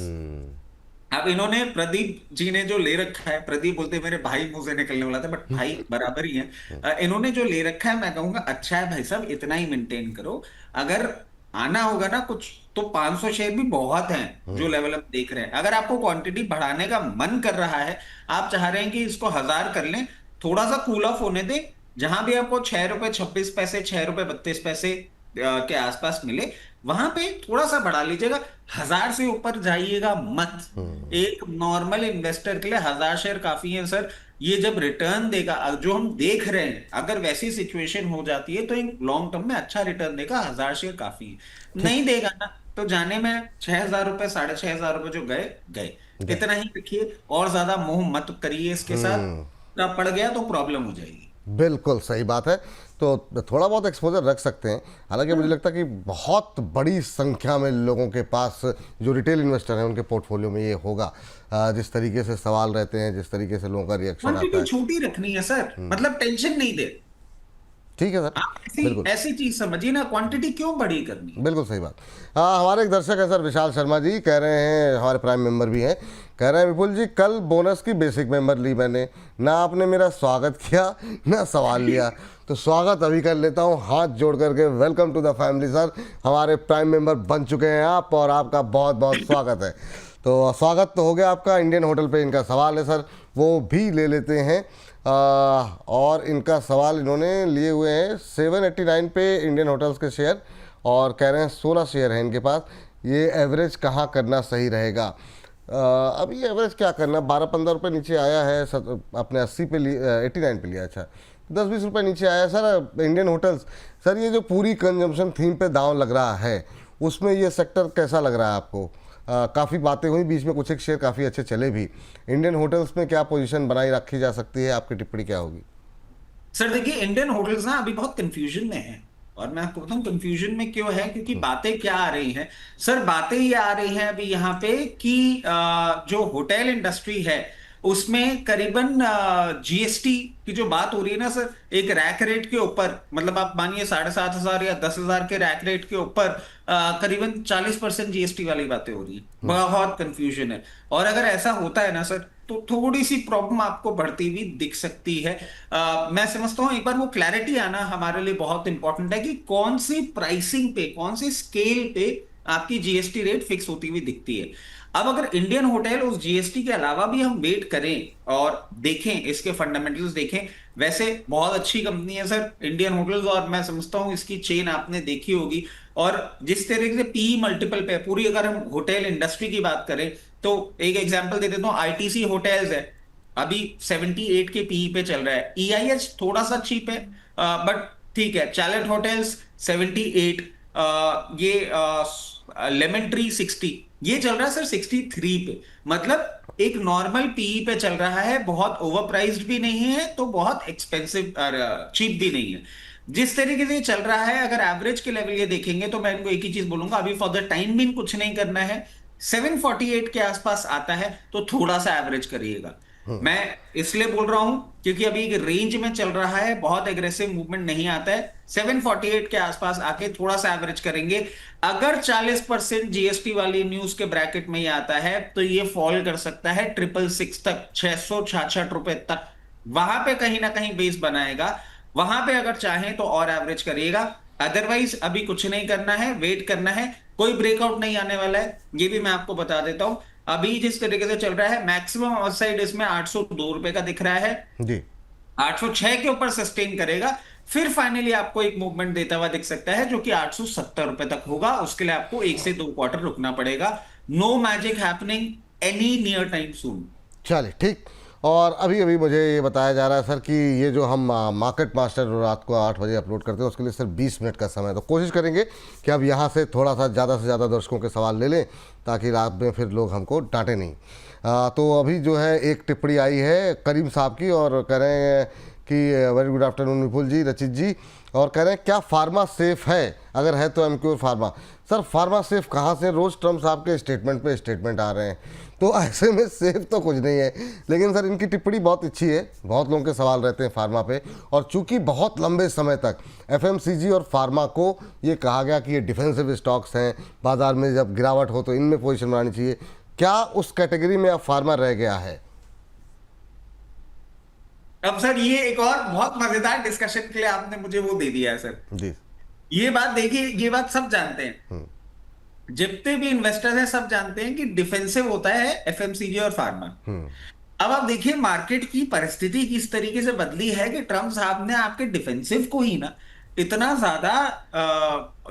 अब इन्होंने प्रदीप जी ने जो ले रखा है, प्रदीप बोलते मेरे भाई मुंह से निकलने वाला था बट भाई बराबर ही है। इन्होंने जो ले रखा है मैं कहूंगा अच्छा है भाई साहब, इतना ही मेंटेन करो। अगर आना होगा ना कुछ तो 500 शेयर भी बहुत हैं जो लेवल अप देख रहे हैं। अगर आपको क्वांटिटी बढ़ाने का मन कर रहा है, आप चाह रहे हैं कि इसको 1,000 कर लें, थोड़ा सा कूल ऑफ होने दें। जहां भी आपको 6 रुपए 26 पैसे 6 रुपए 32 पैसे के आसपास मिले, वहां पे थोड़ा सा बढ़ा लीजिएगा। 1,000 से ऊपर जाइएगा मत। एक नॉर्मल इन्वेस्टर के लिए 1,000 शेयर काफी है सर। ये जब रिटर्न देगा, जो हम देख रहे हैं, अगर वैसी सिचुएशन हो जाती है तो लॉन्ग टर्म में अच्छा रिटर्न देगा। 1,000 शेयर काफी है। नहीं देगा ना तो जाने में 6,000 रुपए 6,500 रुपए जो गए गए, इतना ही रखिए। और ज्यादा मोह मत करिए इसके साथ। पड़ गया तो प्रॉब्लम हो जाएगी। बिल्कुल सही बात है। तो थोड़ा बहुत एक्सपोजर रख सकते हैं। हालांकि मुझे लगता है कि बहुत बड़ी संख्या में लोगों के पास जो रिटेल इन्वेस्टर हैं उनके पोर्टफोलियो में ये होगा। जिस तरीके से सवाल रहते हैं, जिस तरीके से लोगों का रिएक्शन आता है, छोटी रखनी है सर, मतलब टेंशन नहीं दे। ठीक है सर, बिल्कुल ऐसी चीज समझिए ना, क्वांटिटी क्यों बड़ी करनी। बिल्कुल सही बात। हमारे एक दर्शक है सर विशाल शर्मा जी, कह रहे हैं, हमारे प्राइम मेंबर भी हैं, कह रहे हैं विपुल जी कल बोनस की बेसिक मेंबर ली मैंने, ना आपने मेरा स्वागत किया ना सवाल लिया। तो स्वागत अभी कर लेता हूँ हाथ जोड़ करके। Welcome to the family sir, हमारे प्राइम मेंबर बन चुके हैं आप और आपका बहुत बहुत स्वागत है। तो स्वागत तो हो गया आपका। इंडियन होटल पे इनका सवाल है सर, वो भी ले लेते हैं। और इनका सवाल इन्होंने लिए हुए हैं 789 पे इंडियन होटल्स के शेयर, और कह रहे हैं 16 शेयर हैं इनके पास। ये एवरेज कहाँ करना सही रहेगा? अभी एवरेज क्या करना, 12-15 रुपये नीचे आया है अपने 80 पे 89 पे लिया। अच्छा 10-20 रुपये नीचे आया सर इंडियन होटल्स। सर ये जो पूरी कंजम्पशन थीम पे दांव लग रहा है, उसमें ये सेक्टर कैसा लग रहा है आपको? काफ़ी बातें हुई बीच में, कुछ एक शेयर काफ़ी अच्छे चले भी। इंडियन होटल्स में क्या पोजीशन बनाई रखी जा सकती है, आपकी टिप्पणी क्या होगी? सर देखिए इंडियन होटल्स ना अभी बहुत कंफ्यूजन में है। और मैं आपको बताऊं कंफ्यूजन में क्यों है, क्योंकि बातें क्या आ रही हैं सर, बातें ये आ रही हैं अभी यहाँ पे कि जो होटल इंडस्ट्री है उसमें करीबन जीएसटी की जो बात हो रही है ना सर, एक रैक रेट के ऊपर, मतलब आप मानिए 7,500 या 10,000 के रैक रेट के ऊपर करीबन 40% जीएसटी वाली बातें हो रही है। बहुत कंफ्यूजन है। और अगर ऐसा होता है ना सर तो थोड़ी सी प्रॉब्लम आपको बढ़ती हुई दिख सकती है। मैं समझता हूं एक बार वो क्लैरिटी आना हमारे लिए बहुत इंपॉर्टेंट है कि कौन सी प्राइसिंग पे, कौन सी स्केल पे आपकी जीएसटी रेट फिक्स होती हुई दिखती है। अब अगर इंडियन होटल उस जीएसटी के अलावा भी हम वेट करें और देखें, इसके फंडामेंटल्स देखें, वैसे बहुत अच्छी कंपनी है सर इंडियन होटल्स, और मैं समझता हूं इसकी चेन आपने देखी होगी। और जिस तरीके से पी मल्टीपल पे पूरी, अगर हम होटल इंडस्ट्री की बात करें तो एक एग्जांपल दे देता हूं, आईटीसी होटल्स है अभी 78 के पीई पे चल रहा है। ईआईएच थोड़ा सा चीप है बट ठीक है। चैलेंज होटल्स 78, ये लेमन ट्री 60, ये चल रहा है सर 63 पे। मतलब एक नॉर्मल पीई पे चल रहा है, बहुत ओवर प्राइस्ड भी नहीं है तो बहुत एक्सपेंसिव चीप भी नहीं है। जिस तरीके से ये चल रहा है, अगर एवरेज के लेवल ये देखेंगे तो मैं इनको एक ही चीज बोलूंगा, अभी फॉर द टाइम भी कुछ नहीं करना है। 748 के आसपास आता है तो थोड़ा सा एवरेज करिएगा। मैं इसलिए बोल रहा हूं क्योंकि अभी एक रेंज में चल रहा है, बहुत एग्रेसिव मूवमेंट नहीं आता है। 748 के आसपास आके थोड़ा सा एवरेज करेंगे। अगर 40% जीएसटी वाली न्यूज के ब्रैकेट में ये आता है तो ये फॉल कर सकता है 666 तक, 666 रुपए तक, वहां पे कहीं ना कहीं बेस बनाएगा। वहां पे अगर चाहें तो और एवरेज करिएगा, अदरवाइज अभी कुछ नहीं करना है, वेट करना है। कोई ब्रेकआउट नहीं आने वाला है, ये भी मैं आपको बता देता हूं। अभी जिस तरीके से चल रहा है, मैक्सिमम अपसाइड इसमें 802 रुपए का दिख रहा है जी। 806 के ऊपर सस्टेन करेगा, फिर फाइनली आपको एक मूवमेंट देता हुआ दिख सकता है जो कि 870 रुपए तक होगा। उसके लिए आपको 1 से 2 क्वार्टर रुकना पड़ेगा। No magic happening any near time soon. चलिए ठीक। और अभी अभी मुझे ये बताया जा रहा है सर कि ये जो हम मार्केट मास्टर रात को 8 बजे अपलोड करते हैं उसके लिए सिर्फ 20 मिनट का समय है, तो कोशिश करेंगे कि अब यहाँ से थोड़ा सा ज़्यादा से ज़्यादा दर्शकों के सवाल ले लें ताकि रात में फिर लोग हमको डांटे नहीं। तो अभी जो है एक टिप्पणी आई है करीम साहब की और कह रहे हैं कि वेरी गुड आफ्टरनून विपुल जी, रचित जी, और कह रहे हैं क्या फार्मा सेफ है, अगर है तो Emcure pharma. Sir pharma safe कहाँ से, रोज़ ट्रम्प साहब के स्टेटमेंट पे स्टेटमेंट आ रहे हैं, तो ऐसे में सेफ तो कुछ नहीं है। लेकिन सर इनकी टिप्पणी बहुत अच्छी है, बहुत लोगों के सवाल रहते हैं फार्मा पे, और चूंकि बहुत लंबे समय तक एफएमसीजी और फार्मा को ये कहा गया कि ये डिफेंसिव स्टॉक्स हैं, बाजार में जब गिरावट हो तो इनमें पोजीशन बनानी चाहिए, क्या उस कैटेगरी में अब फार्मा रह गया है? अब सर ये एक और बहुत मजेदार डिस्कशन के लिए आपने मुझे वो दे दिया है सर। जी। ये बात देखिए, ये बात सब जानते हैं, जितने भी इन्वेस्टर्स हैं सब जानते हैं कि डिफेंसिव होता है एफएमसीजी और फार्मा। अब आप देखिए मार्केट की परिस्थिति किस तरीके से बदली है कि ट्रम्प साहब ने आपके डिफेंसिव को ही ना इतना ज्यादा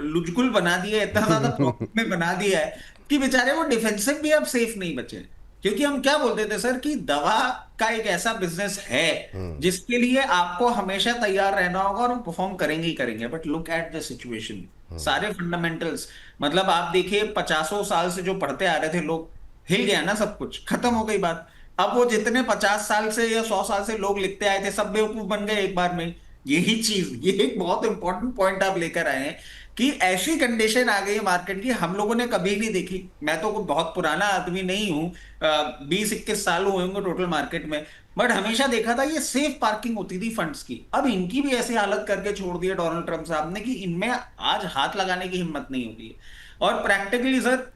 लुजकुल बना दिया, इतना ज्यादा प्रॉफिट में बना दिया है कि बेचारे वो डिफेंसिव भी अब सेफ नहीं बचे। क्योंकि हम क्या बोलते थे सर कि दवा का एक ऐसा बिजनेस है जिसके लिए आपको हमेशा तैयार रहना होगा और वो परफॉर्म करेंगे ही करेंगे। But look at the situation, सारे फंडामेंटल्स, मतलब आप देखिए 50 साल से जो पढ़ते आ रहे थे लोग, हिल गया ना सब कुछ, खत्म हो गई बात। अब वो जितने 50 साल से या 100 साल से लोग लिखते आए थे सब बेवकूफ बन गए एक बार में। यही चीज, ये एक बहुत इंपॉर्टेंट पॉइंट आप लेकर आए हैं कि ऐसी कंडीशन आ गई है मार्केट की, हम लोगों ने कभी नहीं देखी। मैं तो कोई बहुत पुराना आदमी नहीं हूं, 20-21 साल हुए होंगे टोटल मार्केट में, बट हमेशा देखा था ये सेफ पार्किंग होती थी फंड्स की। अब इनकी भी ऐसी हालत करके छोड़ दी है डोनाल्ड ट्रंप साहब ने कि इनमें आज हाथ लगाने की हिम्मत नहीं होती है। और प्रैक्टिकली सर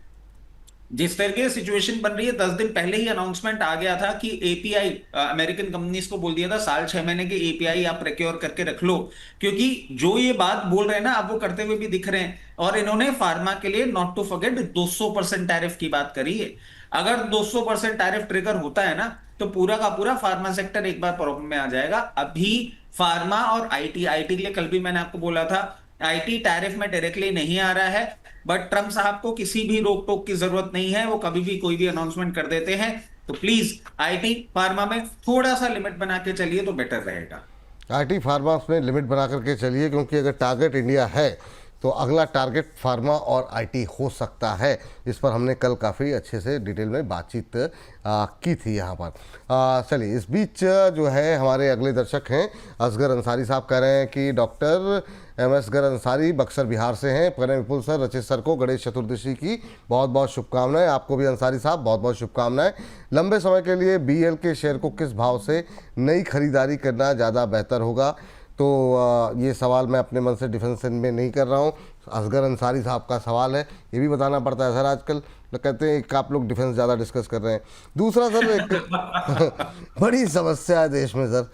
जिस तरीके से सिचुएशन बन रही है, 10 दिन पहले ही अनाउंसमेंट आ गया था कि एपीआई, अमेरिकन कंपनीज को बोल दिया था साल 6 महीने के एपीआई आप प्रोक्योर करके रख लो, क्योंकि जो ये बात बोल रहे हैं ना अब वो करते हुए भी दिख रहे हैं। और इन्होंने फार्मा के लिए नॉट टू फॉरगेट 200% टैरिफ की बात करी है। अगर 200% टैरिफ ट्रिगर होता है ना तो पूरा का पूरा फार्मा सेक्टर एक बार प्रॉब्लम में आ जाएगा। अभी फार्मा और आईटी के लिए कल भी मैंने आपको बोला था, आईटी टैरिफ में डायरेक्टली नहीं आ रहा है, बट ट्रम्प साहब को किसी भी रोक टोक की जरूरत नहीं है, वो कभी भी कोई भी अनाउंसमेंट कर देते हैं। तो प्लीज आईटी फार्मा में थोड़ा सा लिमिट बना के चलिए तो बेटर रहेगा। आईटी फार्मा में लिमिट बना करके चलिए, क्योंकि अगर टारगेट इंडिया है तो अगला टारगेट फार्मा और आईटी हो सकता है। इस पर हमने कल काफ़ी अच्छे से डिटेल में बातचीत की थी यहाँ पर। चलिए इस बीच जो है हमारे अगले दर्शक हैं असगर अंसारी साहब, कह रहे हैं कि डॉक्टर एम एस गर अंसारी बक्सर बिहार से हैं, कह रहे हैं विपुल सर, रचित सर को गणेश चतुर्दशी की बहुत बहुत शुभकामनाएं। आपको भी अंसारी साहब बहुत बहुत शुभकामनाएं। लंबे समय के लिए बीएल के शेयर को किस भाव से नई खरीदारी करना ज़्यादा बेहतर होगा? तो ये सवाल मैं अपने मन से डिफेंस में नहीं कर रहा हूँ, असगर अंसारी साहब का सवाल है, ये भी बताना पड़ता है सर। आजकल कहते हैं कि आप लोग डिफेंस ज़्यादा डिस्कस कर रहे हैं। दूसरा सर, एक बड़ी समस्या है देश में सर,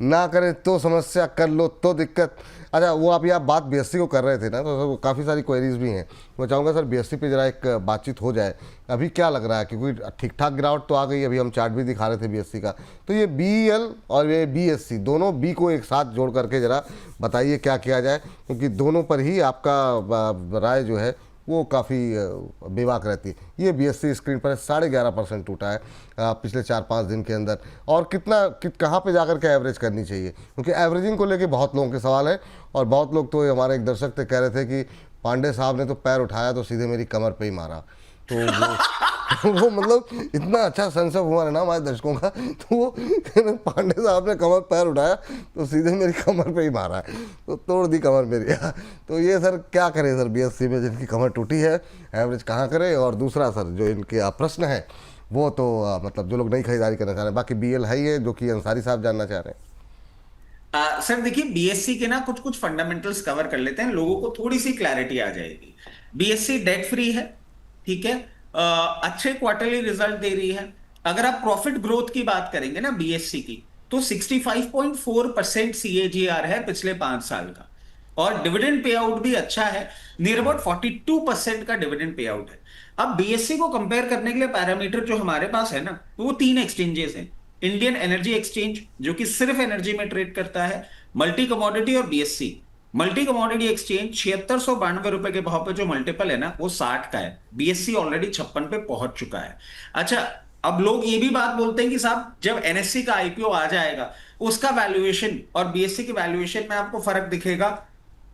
ना करें तो समस्या, कर लो तो दिक्कत। अच्छा, वो आप बात बीएससी को कर रहे थे ना, तो सर काफ़ी सारी क्वेरीज भी हैं। मैं चाहूँगा सर बीएससी पे जरा एक बातचीत हो जाए। अभी क्या लग रहा है, क्योंकि ठीक ठाक गिरावट तो आ गई, अभी हम चार्ट भी दिखा रहे थे बीएससी का, तो ये बीईएल और ये बीएससी दोनों बी को एक साथ जोड़ करके जरा बताइए क्या किया जाए, क्योंकि दोनों पर ही आपका राय जो है वो काफ़ी बेबाक रहती है। ये बीएससी स्क्रीन पर 11.5% टूटा है पिछले 4-5 दिन के अंदर। और कहाँ पे जाकर के एवरेज करनी चाहिए, क्योंकि एवरेजिंग को लेके बहुत लोगों के सवाल है। और बहुत लोग तो, हमारे एक दर्शक थे कह रहे थे कि पांडे साहब ने तो पैर उठाया तो सीधे मेरी कमर पे ही मारा। तो वो मतलब इतना अच्छा सेंस ऑफ ह्यूमर है ना हमारे दर्शकों का, तो वो पांडे साहब ने कमर पैर उठाया तो सीधे मेरी कमर पे ही मारा है, तो तोड़ दी कमर मेरी। तो ये सर क्या करें सर बीएससी में जिनकी कमर टूटी है, एवरेज कहाँ करें? और दूसरा सर जो इनके प्रश्न है वो तो मतलब जो लोग नई खरीदारी करना चाह रहे हैं, बाकी बीएल है ही है जो कि अंसारी साहब जानना चाह रहे हैं। सर देखिए, बीएससी के ना कुछ कुछ फंडामेंटल्स कवर कर लेते हैं, लोगों को थोड़ी सी क्लैरिटी आ जाएगी। बीएससी डेट फ्री है, ठीक है, अच्छे क्वार्टरली रिजल्ट दे रही है। अगर आप प्रॉफिट ग्रोथ की बात करेंगे ना बीएससी की, तो 65.4% सीएजीआर है पिछले 5 साल का, और डिविडेंड पे आउट भी अच्छा है, नियर अबाउट 42% का डिविडेंड पे आउट है। अब बीएससी को कंपेयर करने के लिए पैरामीटर जो हमारे पास है ना, वो 3 एक्सचेंजेस हैं। इंडियन एनर्जी एक्सचेंज जो कि सिर्फ एनर्जी में ट्रेड करता है, मल्टी कमोडिटी और बीएससी। मल्टी कमोडिटी एक्सचेंज 7692 रुपए के भाव पे जो मल्टीपल है ना, वो 60 का है। बीएससी ऑलरेडी 56 पे पहुंच चुका है। अच्छा, अब लोग ये भी बात बोलते हैं कि साहब जब एनएससी का आईपीओ आ जाएगा उसका वैल्यूएशन और बीएससी की वैल्यूएशन में आपको फर्क दिखेगा,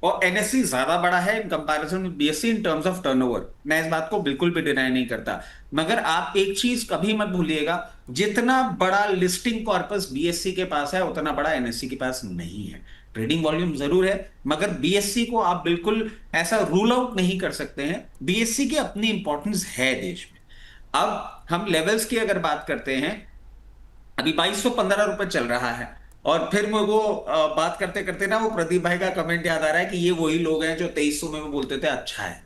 और एनएससी ज्यादा बड़ा है in comparison with BSc in terms of turnover. मैं इस बात को बिल्कुल भी डिनाई नहीं करता, मगर आप एक चीज कभी मत भूलिएगा, जितना बड़ा लिस्टिंग कॉर्पस बीएससी के पास है उतना बड़ा एनएससी के पास नहीं है। ट्रेडिंग वॉल्यूम जरूर है, मगर बीएससी को आप बिल्कुल ऐसा रूल आउट नहीं कर सकते हैं। बीएससी की अपनी इंपॉर्टेंस है देश में। अब हम लेवल्स की अगर बात करते हैं, अभी 2215 रुपए चल रहा है, और फिर मैं वो बात करते करते ना वो प्रदीप भाई का कमेंट याद आ रहा है कि ये वही लोग हैं जो 2300 में वो बोलते थे अच्छा है।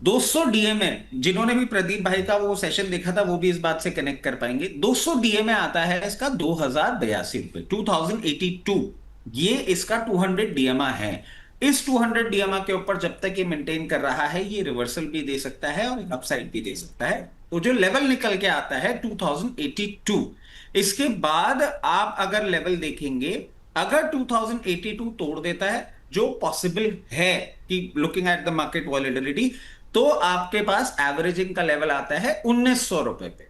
200 डीएमए, जिन्होंने भी प्रदीप भाई का वो सेशन देखा था वो भी इस बात से कनेक्ट कर पाएंगे। 200 डीएमए आता है इसका 2082 रुपए, 2082। ये इसका 200 डीएमए है। इस 200 डीएमए के ऊपर जब तक ये मेंटेन कर रहा है, ये रिवर्सल भी दे सकता है और अपसाइड भी दे सकता है। तो जो लेवल निकल के आता है 2082, इसके बाद आप अगर लेवल देखेंगे, अगर 2082 तोड़ देता है, जो पॉसिबल है कि looking at the market volatility, तो आपके पास एवरेजिंग का लेवल आता है 1900 रुपए पे।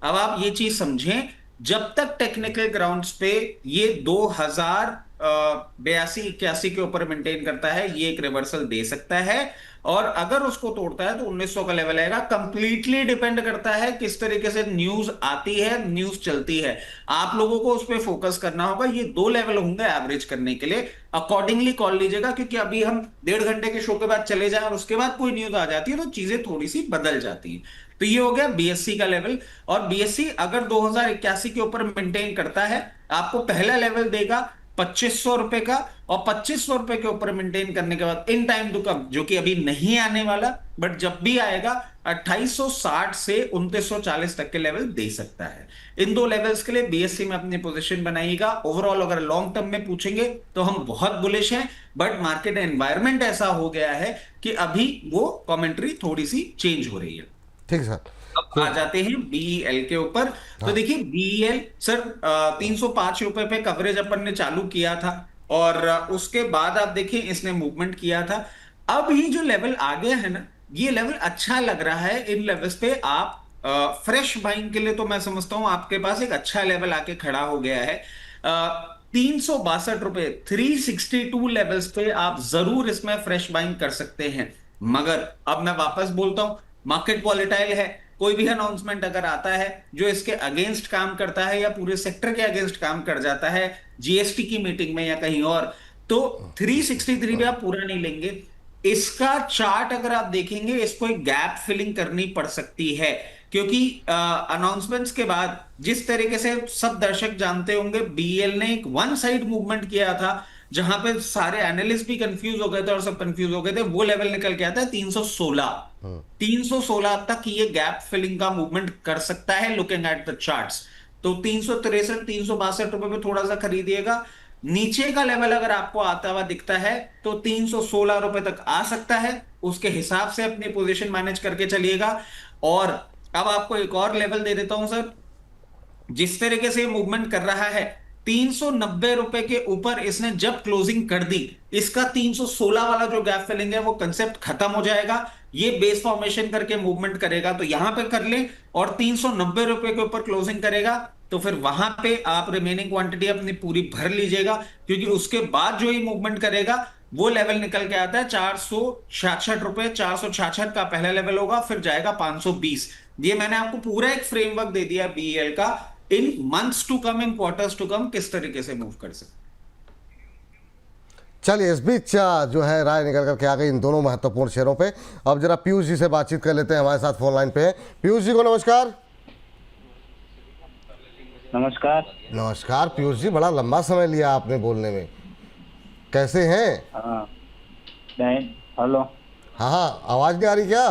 अब आप ये चीज समझें, जब तक टेक्निकल ग्राउंड्स पे ये 2082-81 के ऊपर मेंटेन करता है, ये एक रिवर्सल दे सकता है, और अगर उसको तोड़ता है तो 1900 का लेवल आएगा। कंप्लीटली डिपेंड करता है किस तरीके से न्यूज आती है, न्यूज चलती है। आप लोगों को उस पर फोकस करना होगा। ये 2 लेवल होंगे एवरेज करने के लिए, अकॉर्डिंगली कॉल लीजिएगा, क्योंकि अभी हम 1.5 घंटे के शो के बाद चले जाएं और उसके बाद कोई न्यूज आ जाती है तो चीजें थोड़ी सी बदल जाती है। तो ये हो गया बीएससी का लेवल। और बीएससी अगर 2081 के ऊपर मेंटेन करता है, आपको पहला लेवल देगा 2500 रुपए का, और 2500 रुपए के ऊपर मेंटेन करने के बाद इन टाइम टू कम, जो कि अभी नहीं आने वाला बट जब भी आएगा, 2860 से 2940 तक के लेवल दे सकता है। इन 2 लेवल्स के लिए बीएससी में अपनी पोजीशन बनाइएगा। ओवरऑल अगर लॉन्ग टर्म में पूछेंगे तो हम बहुत बुलिश हैं, बट मार्केट एनवायरनमेंट ऐसा हो गया है कि अभी वो कमेंट्री थोड़ी सी चेंज हो रही है। ठीक सर, अब आ जाते हैं बीईएल के ऊपर। तो देखिए बीईएल सर 305 रुपए पे कवरेज अपन ने चालू किया था, और उसके बाद आप देखिए इसने मूवमेंट किया था। अब ही जो लेवल आ गया है ना, ये लेवल अच्छा लग रहा है। इन लेवल्स पे आप फ्रेश बाइंग के लिए तो मैं समझता हूं आपके पास एक अच्छा लेवल आके खड़ा हो गया है। 362 रुपए, 362 लेवल्स पे आप जरूर इसमें फ्रेश बाइंग कर सकते हैं। मगर अब मैं वापस बोलता हूं, मार्केट वॉलेटाइल है। कोई भी अनाउंसमेंट अगर आता है जो इसके अगेंस्ट काम करता है या पूरे सेक्टर के अगेंस्ट काम कर जाता है, जीएसटी की मीटिंग में या कहीं और, तो 363 पे आप पूरा नहीं लेंगे। इसका चार्ट अगर आप देखेंगे, इसको एक गैप फिलिंग करनी पड़ सकती है, क्योंकि अनाउंसमेंट्स के बाद जिस तरीके से सब दर्शक जानते होंगे, बीएल ने एक वन साइड मूवमेंट किया था जहां पे सारे एनालिस्ट भी कंफ्यूज हो गए थे और सब कंफ्यूज हो गए थे, वो लेवल निकल के आता है 316। 316 तक ये गैप फिलिंग का मूवमेंट कर सकता है लुकिंग एट द चार्ट्स। तो 363 362 रुपए में थोड़ा सा खरीदिएगा। नीचे का लेवल अगर आपको आता हुआ दिखता है तो 316 रुपए तक आ सकता है, उसके हिसाब से अपनी पोजीशन मैनेज करके चलिएगा। और अब आपको एक और लेवल दे देता हूं सर। जिस तरीके से मूवमेंट कर रहा है 390 रुपए के ऊपर इसने जब क्लोजिंग कर दी, इसका 316 वाला जो गैप फिलिंग है वो कंसेप्ट खत्म हो जाएगा। ये बेस फॉर्मेशन करके मूवमेंट करेगा तो यहां पे कर लें, और 390 रुपए के ऊपर क्लोजिंग करेगा तो फिर वहां पे आप रिमेनिंग क्वांटिटी अपनी पूरी भर लीजिएगा, क्योंकि उसके बाद जो ही मूवमेंट करेगा वो लेवल निकल के आता है 466 रुपए। 466 का पहला लेवल होगा, फिर जाएगा 520। ये मैंने आपको पूरा एक फ्रेमवर्क दे दिया बीएल का, in months to come, in quarters to come, किस तरीके से मूव कर सकते। चलिए, इस बीच जो है राय निकल करके आ गई इन दोनों महत्वपूर्ण शेयरों पे। अब जरा पीयूष जी से बातचीत कर लेते हैं, हमारे साथ फोन लाइन पे हैं। पीयूष जी को नमस्कार। नमस्कार। नमस्कार पीयूष जी, बड़ा लंबा समय लिया आपने बोलने में, कैसे हैं? हाँ हेलो। हाँ हाँ, आवाज़ नहीं आ रही क्या?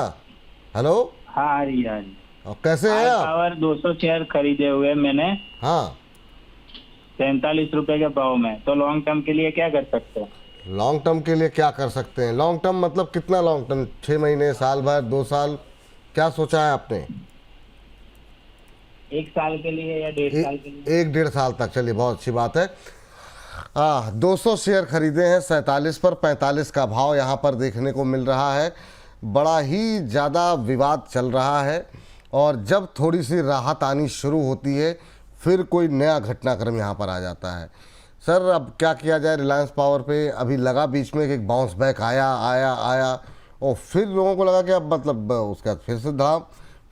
हेलो। हाँ आ रही है। और कैसे हैं आप? पावर 200 शेयर खरीदे हुए मैंने हाँ, 43 रुपए के भाव में, तो लॉन्ग टर्म के लिए क्या कर सकते हैं? लॉन्ग टर्म के लिए क्या कर सकते हैं? लॉन्ग टर्म मतलब कितना लॉन्ग टर्म? 6 महीने, साल भर, 2 साल, क्या सोचा है आपने? 1 साल के लिए या 1.5 साल के लिए? 1-1.5 साल तक। चलिए, बहुत अच्छी बात है। 200 शेयर खरीदे हैं 47 पर, 45 का भाव यहाँ पर देखने को मिल रहा है। बड़ा ही ज़्यादा विवाद चल रहा है, और जब थोड़ी सी राहत आनी शुरू होती है फिर कोई नया घटनाक्रम यहाँ पर आ जाता है। सर, अब क्या किया जाए? रिलायंस पावर पे अभी लगा बीच में एक बाउंस बैक आया और फिर लोगों को लगा कि अब मतलब उसका फिर से धाम,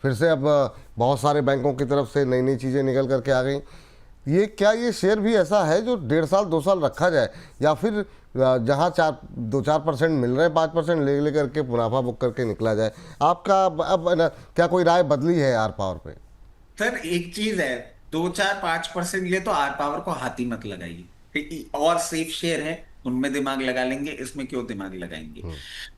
फिर से अब बहुत सारे बैंकों की तरफ से नई नई चीज़ें निकल करके आ गई। ये शेयर भी ऐसा है जो 1.5 साल 2 साल रखा जाए, या फिर जहाँ 2-4% मिल रहे हैं 5% ले करके मुनाफा बुक करके निकला जाए? आपका अब क्या कोई राय बदली है आर पावर पे? सर एक चीज है, 2-4-5% लिए तो आर पावर को हाथ ही मत लगाइए, और सेफ शेयर है उनमें दिमाग लगा लेंगे, इसमें क्यों दिमाग लगाएंगे।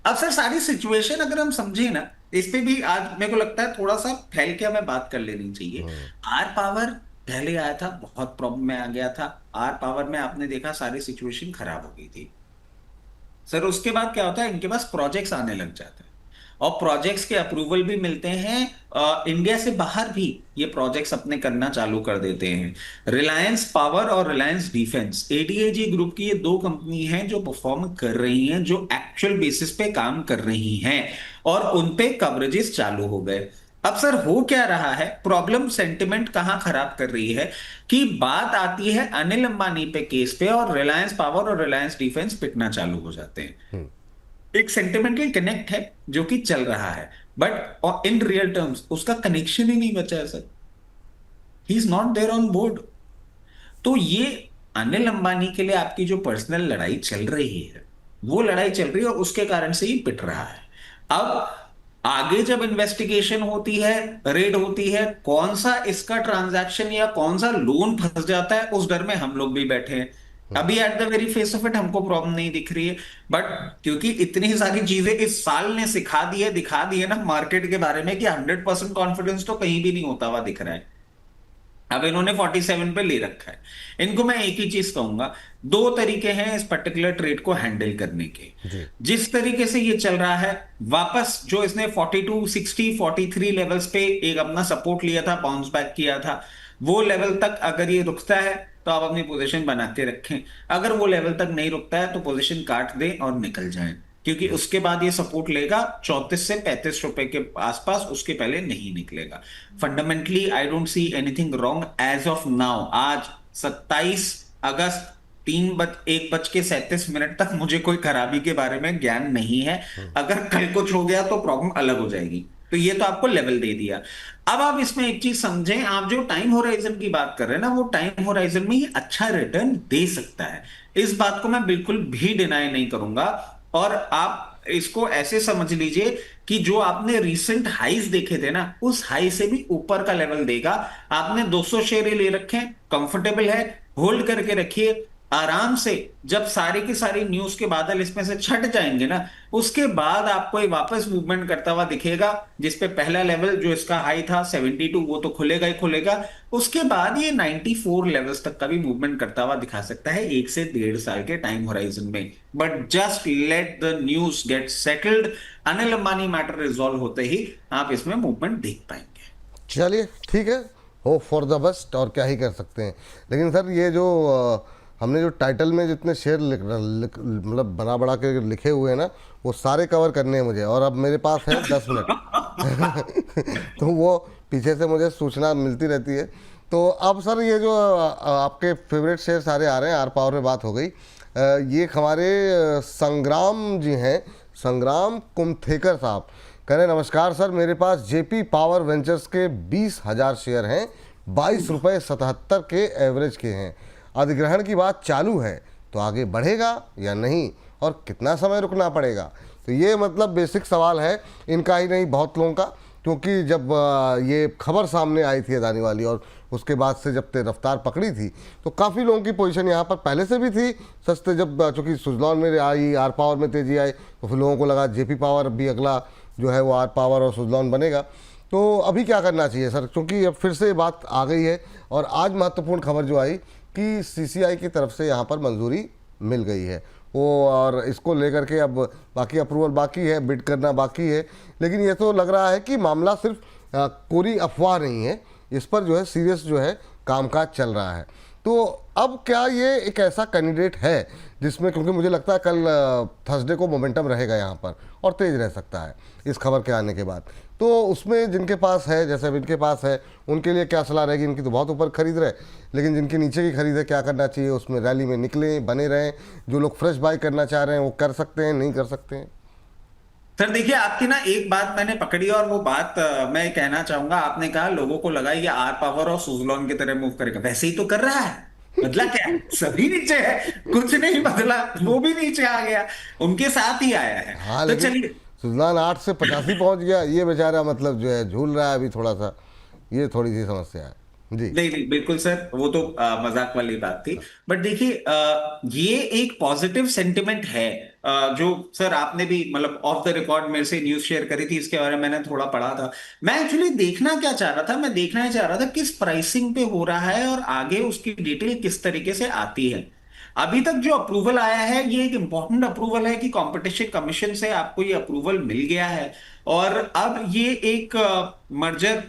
अब सर सारी सिचुएशन अगर हम समझे ना, इस पे भी आज मेरे को लगता है थोड़ा सा फैल के हमें बात कर लेनी चाहिए। आर पावर पहले आया था, बहुत प्रॉब्लम में आ गया था। आर पावर में आपने देखा सारी सिचुएशन खराब हो गई थी सर। उसके बाद क्या होता है, इनके पास प्रोजेक्ट्स आने लग जाते हैं, और प्रोजेक्ट्स के अप्रूवल भी मिलते हैं। इंडिया से बाहर भी ये प्रोजेक्ट्स अपने करना चालू कर देते हैं। रिलायंस पावर और रिलायंस डिफेंस, एडीएजी ग्रुप की ये 2 कंपनी हैं जो परफॉर्म कर रही हैं, जो एक्चुअल बेसिस पे काम कर रही हैं, और उन पे कवरेजेस चालू हो गए। अब सर हो क्या रहा है, प्रॉब्लम सेंटिमेंट कहां खराब कर रही है कि बात आती है अनिल अंबानी पे केस पे, और रिलायंस पावर और रिलायंस डिफेंस पिटना चालू हो जाते हैं। एक सेंटिमेंटल कनेक्ट है जो कि चल रहा है, बट इन रियल टर्म्स उसका कनेक्शन ही नहीं बचा है sir. He is not there on board. तो ये अनिल अंबानी के लिए आपकी जो पर्सनल लड़ाई चल रही है, वो लड़ाई चल रही है, और उसके कारण से ही पिट रहा है। अब आगे जब इन्वेस्टिगेशन होती है, रेड होती है, कौन सा इसका ट्रांजैक्शन या कौन सा लोन फंस जाता है, उस डर में हम लोग भी बैठे हैं। अभी at the very face of it हमको प्रॉब्लम नहीं दिख रही है, बट क्योंकि इतनी सारी चीजें इस साल ने सिखा दी है, दिखा दी है ना मार्केट के बारे में, कि 100% कॉन्फिडेंस तो कहीं भी नहीं होता हुआ दिख रहा है। अब इन्होंने 47 पे ले रखा है। इनको मैं एक ही चीज कहूंगा, 2 तरीके हैं इस पर्टिकुलर ट्रेड को हैंडल करने के। जिस तरीके से ये चल रहा है, वापस जो इसने 42, 60, 43 लेवल्स पे एक अपना सपोर्ट लिया था, बाउंस बैक किया था, वो लेवल तक अगर ये रुकता है तो आप अपनी पोजीशन बना के रखें। अगर वो लेवल तक नहीं रुकता है तो पोजीशन काट दें और निकल जाएं, क्योंकि उसके बाद ये सपोर्ट लेगा 34 से 35 रुपए के आसपास, उसके पहले नहीं निकलेगा। Fundamentally I don't see anything wrong as of now. आज 27 अगस्त 1:37 तक मुझे कोई खराबी के बारे में ज्ञान नहीं है। अगर कल कुछ हो गया तो प्रॉब्लम अलग हो जाएगी। तो ये तो आपको लेवल दे दिया। अब आप इसमें एक चीज समझें, आप जो टाइम होराइजन की बात कर रहे हैं ना, वो टाइम होराइजन में ये अच्छा रिटर्न दे सकता है, इस बात को मैं बिल्कुल भी डिनाई नहीं करूंगा। और आप इसको ऐसे समझ लीजिए कि जो आपने रिसेंट हाइज देखे थे ना, उस हाई से भी ऊपर का लेवल देगा। आपने 200 शेयर ले रखे हैं, कंफर्टेबल है, होल्ड करके रखिए। आराम से जब सारी की सारी न्यूज के बादल इसमें से छट जाएंगे ना, उसके बाद आपको ये वापस मूवमेंट करता हुआ दिखेगा, जिसपे पहला लेवल जो इसका हाई था 72 वो तो खुलेगा ही खुलेगा। उसके बाद ये 94 लेवल्स तक का भी मूवमेंट करता हुआ दिखा सकता है 1 से 1.5 साल के टाइम होराइजन में। But just let the news get settled, Anil Ambani matter resolve होते ही आप इसमें मूवमेंट देख पाएंगे। चलिए ठीक है, होप फॉर द बेस्ट, और क्या ही कर सकते हैं। लेकिन सर ये जो हमने जो टाइटल में जितने शेयर मतलब बना बड़ा के लिखे हुए हैं ना, वो सारे कवर करने हैं मुझे, और अब मेरे पास है 10 मिनट तो वो पीछे से मुझे सूचना मिलती रहती है। तो अब सर ये जो आपके फेवरेट शेयर सारे आ रहे हैं, आर पावर में बात हो गई, ये हमारे संग्राम जी हैं, संग्राम कुमथेकर साहब कह रहे हैं, नमस्कार सर, मेरे पास जेपी पावर वेंचर्स के 20,000 शेयर हैं, 22.77 के एवरेज के हैं, अधिग्रहण की बात चालू है, तो आगे बढ़ेगा या नहीं, और कितना समय रुकना पड़ेगा। तो ये मतलब बेसिक सवाल है इनका ही नहीं, बहुत लोगों का, क्योंकि जब ये खबर सामने आई थी अदानी वाली, और उसके बाद से जब रफ्तार पकड़ी थी, तो काफ़ी लोगों की पोजीशन यहाँ पर पहले से भी थी सस्ते, जब चूँकि सुजलॉन में आई, आर पावर में तेज़ी आई, तो फिर लोगों को लगा जेपी पावर भी अगला जो है वो आर पावर और सुजलॉन बनेगा। तो अभी क्या करना चाहिए सर, क्योंकि अब फिर से बात आ गई है, और आज महत्वपूर्ण खबर जो आई कि सीसीआई की तरफ से यहाँ पर मंजूरी मिल गई है वो, और इसको लेकर के अब बाकी अप्रूवल बाकी है, बिड करना बाकी है। लेकिन ये तो लग रहा है कि मामला सिर्फ कोरी अफवाह नहीं है, इस पर जो है सीरियस जो है कामकाज चल रहा है। तो अब क्या ये एक ऐसा कैंडिडेट है जिसमें, क्योंकि मुझे लगता है कल थर्सडे को मोमेंटम रहेगा यहाँ पर और तेज़ रह सकता है इस खबर के आने के बाद, तो उसमें जिनके पास है, जैसे अब इनके पास है, उनके लिए क्या सलाह रहेगी? इनकी तो बहुत ऊपर खरीद रहे, लेकिन जिनके नीचे की खरीद है, क्या करना चाहिए? उसमें रैली में निकलें, बने रहें, जो लोग फ्रेश बाई करना चाह रहे हैं वो कर सकते हैं, नहीं कर सकते हैं? सर देखिए, आपकी ना एक बात मैंने पकड़ी, और वो बात मैं कहना चाहूंगा। आपने कहा लोगों को लगा ये आर पावर और सुजलॉन की तरह मूव करेगा, वैसे ही तो कर रहा है। बदला क्या है? सभी नीचे है, कुछ नहीं बदला, वो भी नीचे आ गया, उनके साथ ही आया है। हाँ, तो लेकिन चलिए, सुजलान 8 से 85 पहुंच गया, ये बेचारा मतलब जो है झूल रहा है अभी थोड़ा सा, ये थोड़ी सी समस्या है जी। नहीं नहीं बिल्कुल सर, वो तो मजाक वाली बात थी। बट देखिए, ये एक पॉजिटिव सेंटिमेंट है, जो सर आपने भी मतलब ऑफ द रिकॉर्ड मेरे से न्यूज शेयर करी थी, इसके बारे में मैंने थोड़ा पढ़ा था। मैं एक्चुअली देखना क्या चाह रहा था, मैं देखना ही चाह रहा था किस प्राइसिंग पे हो रहा है और आगे उसकी डिटेल किस तरीके से आती है। अभी तक जो अप्रूवल आया है, ये एक इंपॉर्टेंट अप्रूवल है कि कंपटीशन कमीशन से आपको ये अप्रूवल मिल गया है, और अब ये एक मर्जर,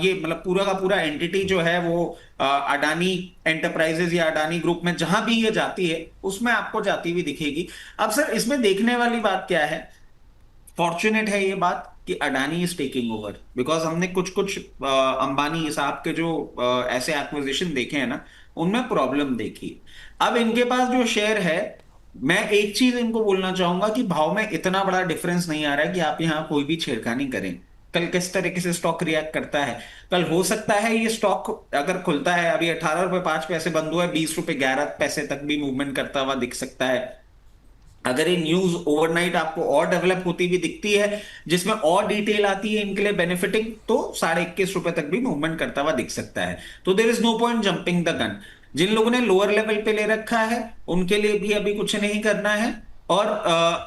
ये मतलब पूरा का पूरा एंटिटी जो है वो अडानी एंटरप्राइजेज या अडानी ग्रुप में जहां भी ये जाती है उसमें आपको जाती हुई दिखेगी। अब सर इसमें देखने वाली बात क्या है, फॉर्चुनेट है ये बात कि Adani is taking over, because हमने कुछ कुछ अंबानी साहब के जो ऐसे एक्विजिशन देखे हैं ना, उनमें प्रॉब्लम देखी। अब इनके पास जो शेयर है, मैं एक चीज इनको बोलना चाहूंगा कि भाव में इतना बड़ा डिफरेंस नहीं आ रहा है कि आप यहां कोई भी छेड़खानी करें। कल किस तरीके से स्टॉक रिएक्ट करता है, कल हो सकता है ये स्टॉक अगर खुलता है, अभी 18 रुपए 5 पैसे बंद हुआ है, 20 रुपए 11 पैसे तक भी मूवमेंट करता हुआ दिख सकता है। अगर ये न्यूज ओवरनाइट आपको और डेवलप होती हुई दिखती है, जिसमें और डिटेल आती है इनके लिए बेनिफिटिंग, तो 21.5 रुपए तक भी मूवमेंट करता हुआ दिख सकता है। तो there is no point jumping the gun. जिन लोगों ने लोअर लेवल पे ले रखा है उनके लिए भी अभी कुछ नहीं करना है, और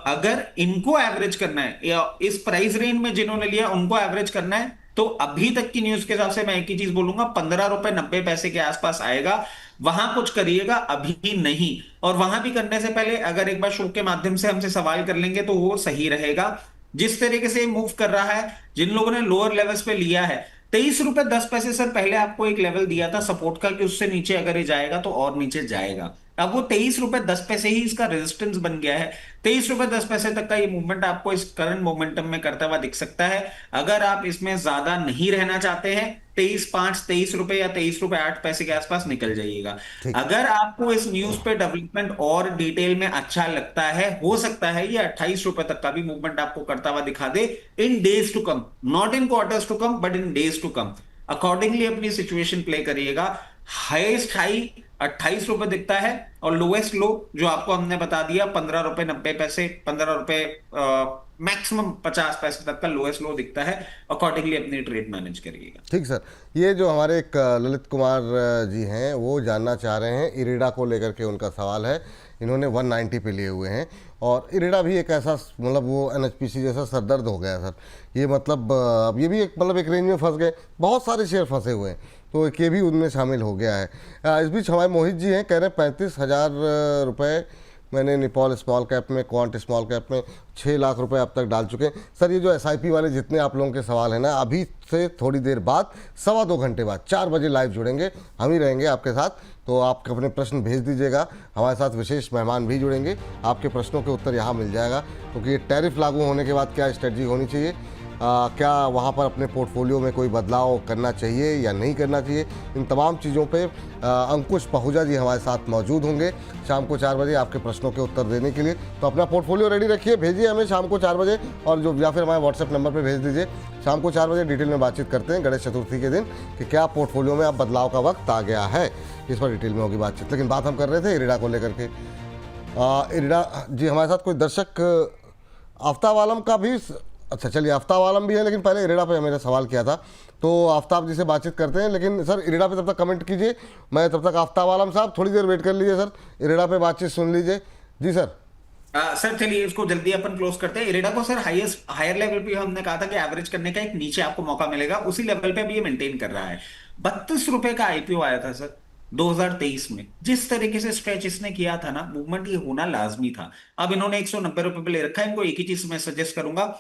अगर इनको एवरेज करना है या इस प्राइस रेंज में जिन्होंने लिया उनको एवरेज करना है, तो अभी तक की न्यूज के हिसाब से मैं एक ही चीज बोलूंगा, 15 रुपए 90 पैसे के आसपास आएगा, वहां कुछ करिएगा, अभी नहीं। और वहां भी करने से पहले अगर एक बार शो के माध्यम से हमसे सवाल कर लेंगे तो वो सही रहेगा। जिस तरीके से मूव कर रहा है, जिन लोगों ने लोअर लेवल्स पे लिया है, 23 रुपए 10 पैसे सर पहले आपको एक लेवल दिया था सपोर्ट का, कि उससे नीचे अगर ये जाएगा तो और नीचे जाएगा। अब वो 23 रुपए 10 पैसे ही इसका रेजिस्टेंस बन गया है। 23 रुपए 10 पैसे तक का ये मूवमेंट आपको इस करंट मोमेंटम में करता हुआ दिख सकता है। अगर आप इसमें ज्यादा नहीं रहना चाहते हैं, 23.5 23 रुपए या 23 रुपए 8 पैसे के आसपास निकल जाइएगा। ठीक। अगर आपको इस न्यूज पे डेवलपमेंट और डिटेल में अच्छा लगता है, हो सकता है ये 28 रुपए तक का भी मूवमेंट आपको करता हुआ दिखा दे in days to come, not in quarters to come but in days to come. Accordingly अपनी सिचुएशन प्ले करिएगा। हाईएस्ट हाई ₹28 दिखता है। और लोएस्ट लो जो आपको हमने बता दिया ₹15.90, ₹15, मैक्सिमम 50 पैसे तक का लोएस्ट लो दिखता है। अकॉर्डिंगली अपनी ट्रेड मैनेज करिएगा। ठीक सर। ये जो हमारे एक ललित कुमार जी हैं वो जानना चाह रहे हैं इरिडा को लेकर के, उनका सवाल है। इन्होंने 190 पे लिए हुए हैं और इरिडा भी एक ऐसा मतलब वो एनएचपीसी जैसा सरदर्द हो गया सर। ये मतलब अब ये भी एक मतलब एक रेंज में फंस गए, बहुत सारे शेयर फंसे हुए हैं, तो एक ये भी उनमें शामिल हो गया है। इस बीच हमारे मोहित जी हैं, कह रहे हैं 35,000 रुपये मैंने निपॉल स्मॉल कैप में, क्वांट स्मॉल कैप में 6 लाख रुपए अब तक डाल चुके हैं। सर ये जो एसआईपी वाले जितने आप लोगों के सवाल हैं ना, अभी से थोड़ी देर बाद 1.25 घंटे बाद 4 बजे लाइव जुड़ेंगे, हम ही रहेंगे आपके साथ। तो आप अपने प्रश्न भेज दीजिएगा, हमारे साथ विशेष मेहमान भी जुड़ेंगे, आपके प्रश्नों के उत्तर यहाँ मिल जाएगा। क्योंकि ये टैरिफ लागू होने के बाद क्या स्ट्रेटजी होनी चाहिए, क्या वहाँ पर अपने पोर्टफोलियो में कोई बदलाव करना चाहिए या नहीं करना चाहिए, इन तमाम चीज़ों पे अंकुश पहुजा जी हमारे साथ मौजूद होंगे शाम को 4 बजे आपके प्रश्नों के उत्तर देने के लिए। तो अपना पोर्टफोलियो रेडी रखिए, भेजिए हमें शाम को 4 बजे, और जो या फिर हमारे व्हाट्सएप नंबर पे भेज दीजिए। शाम को 4 बजे डिटेल में बातचीत करते हैं गणेश चतुर्थी के दिन कि क्या पोर्टफोलियो में अब बदलाव का वक्त आ गया है, इस पर डिटेल में होगी बातचीत। लेकिन बात हम कर रहे थे इरिडा को लेकर के। इरिडा जी हमारे साथ कोई दर्शक आफ्ताब आलम का भी, अच्छा चलिए आफ्ताब आलम भी है, लेकिन पहले इरिडा पे मेरा सवाल किया था, तो आफ्ताब जी से बातचीत करते हैं। लेकिन सर इरिडा पे तब तक कमेंट कीजिए, मैं तब तक आफ्ताब आलम साहब थोड़ी देर वेट कर लीजिए सर, इरिडा पे बातचीत सुन लीजिए। जी सर। सर चलिए इसको जल्दी अपन क्लोज करते हैं। इरेडा को सर हायर लेवल पे हमने कहा था कि एवरेज करने का एक नीचे आपको मौका मिलेगा, उसी लेवल पे भी ये मेंटेन कर रहा है। ₹32 का आईपीओ आया था सर 2023 में। जिस तरीके से स्ट्रेच इसने किया था ना, मूवमेंट ये होना लाजमी था। अब इन्होंने ₹190 पे ले रखा है। इनको एक ही चीज मैं सजेस्ट करूंगा,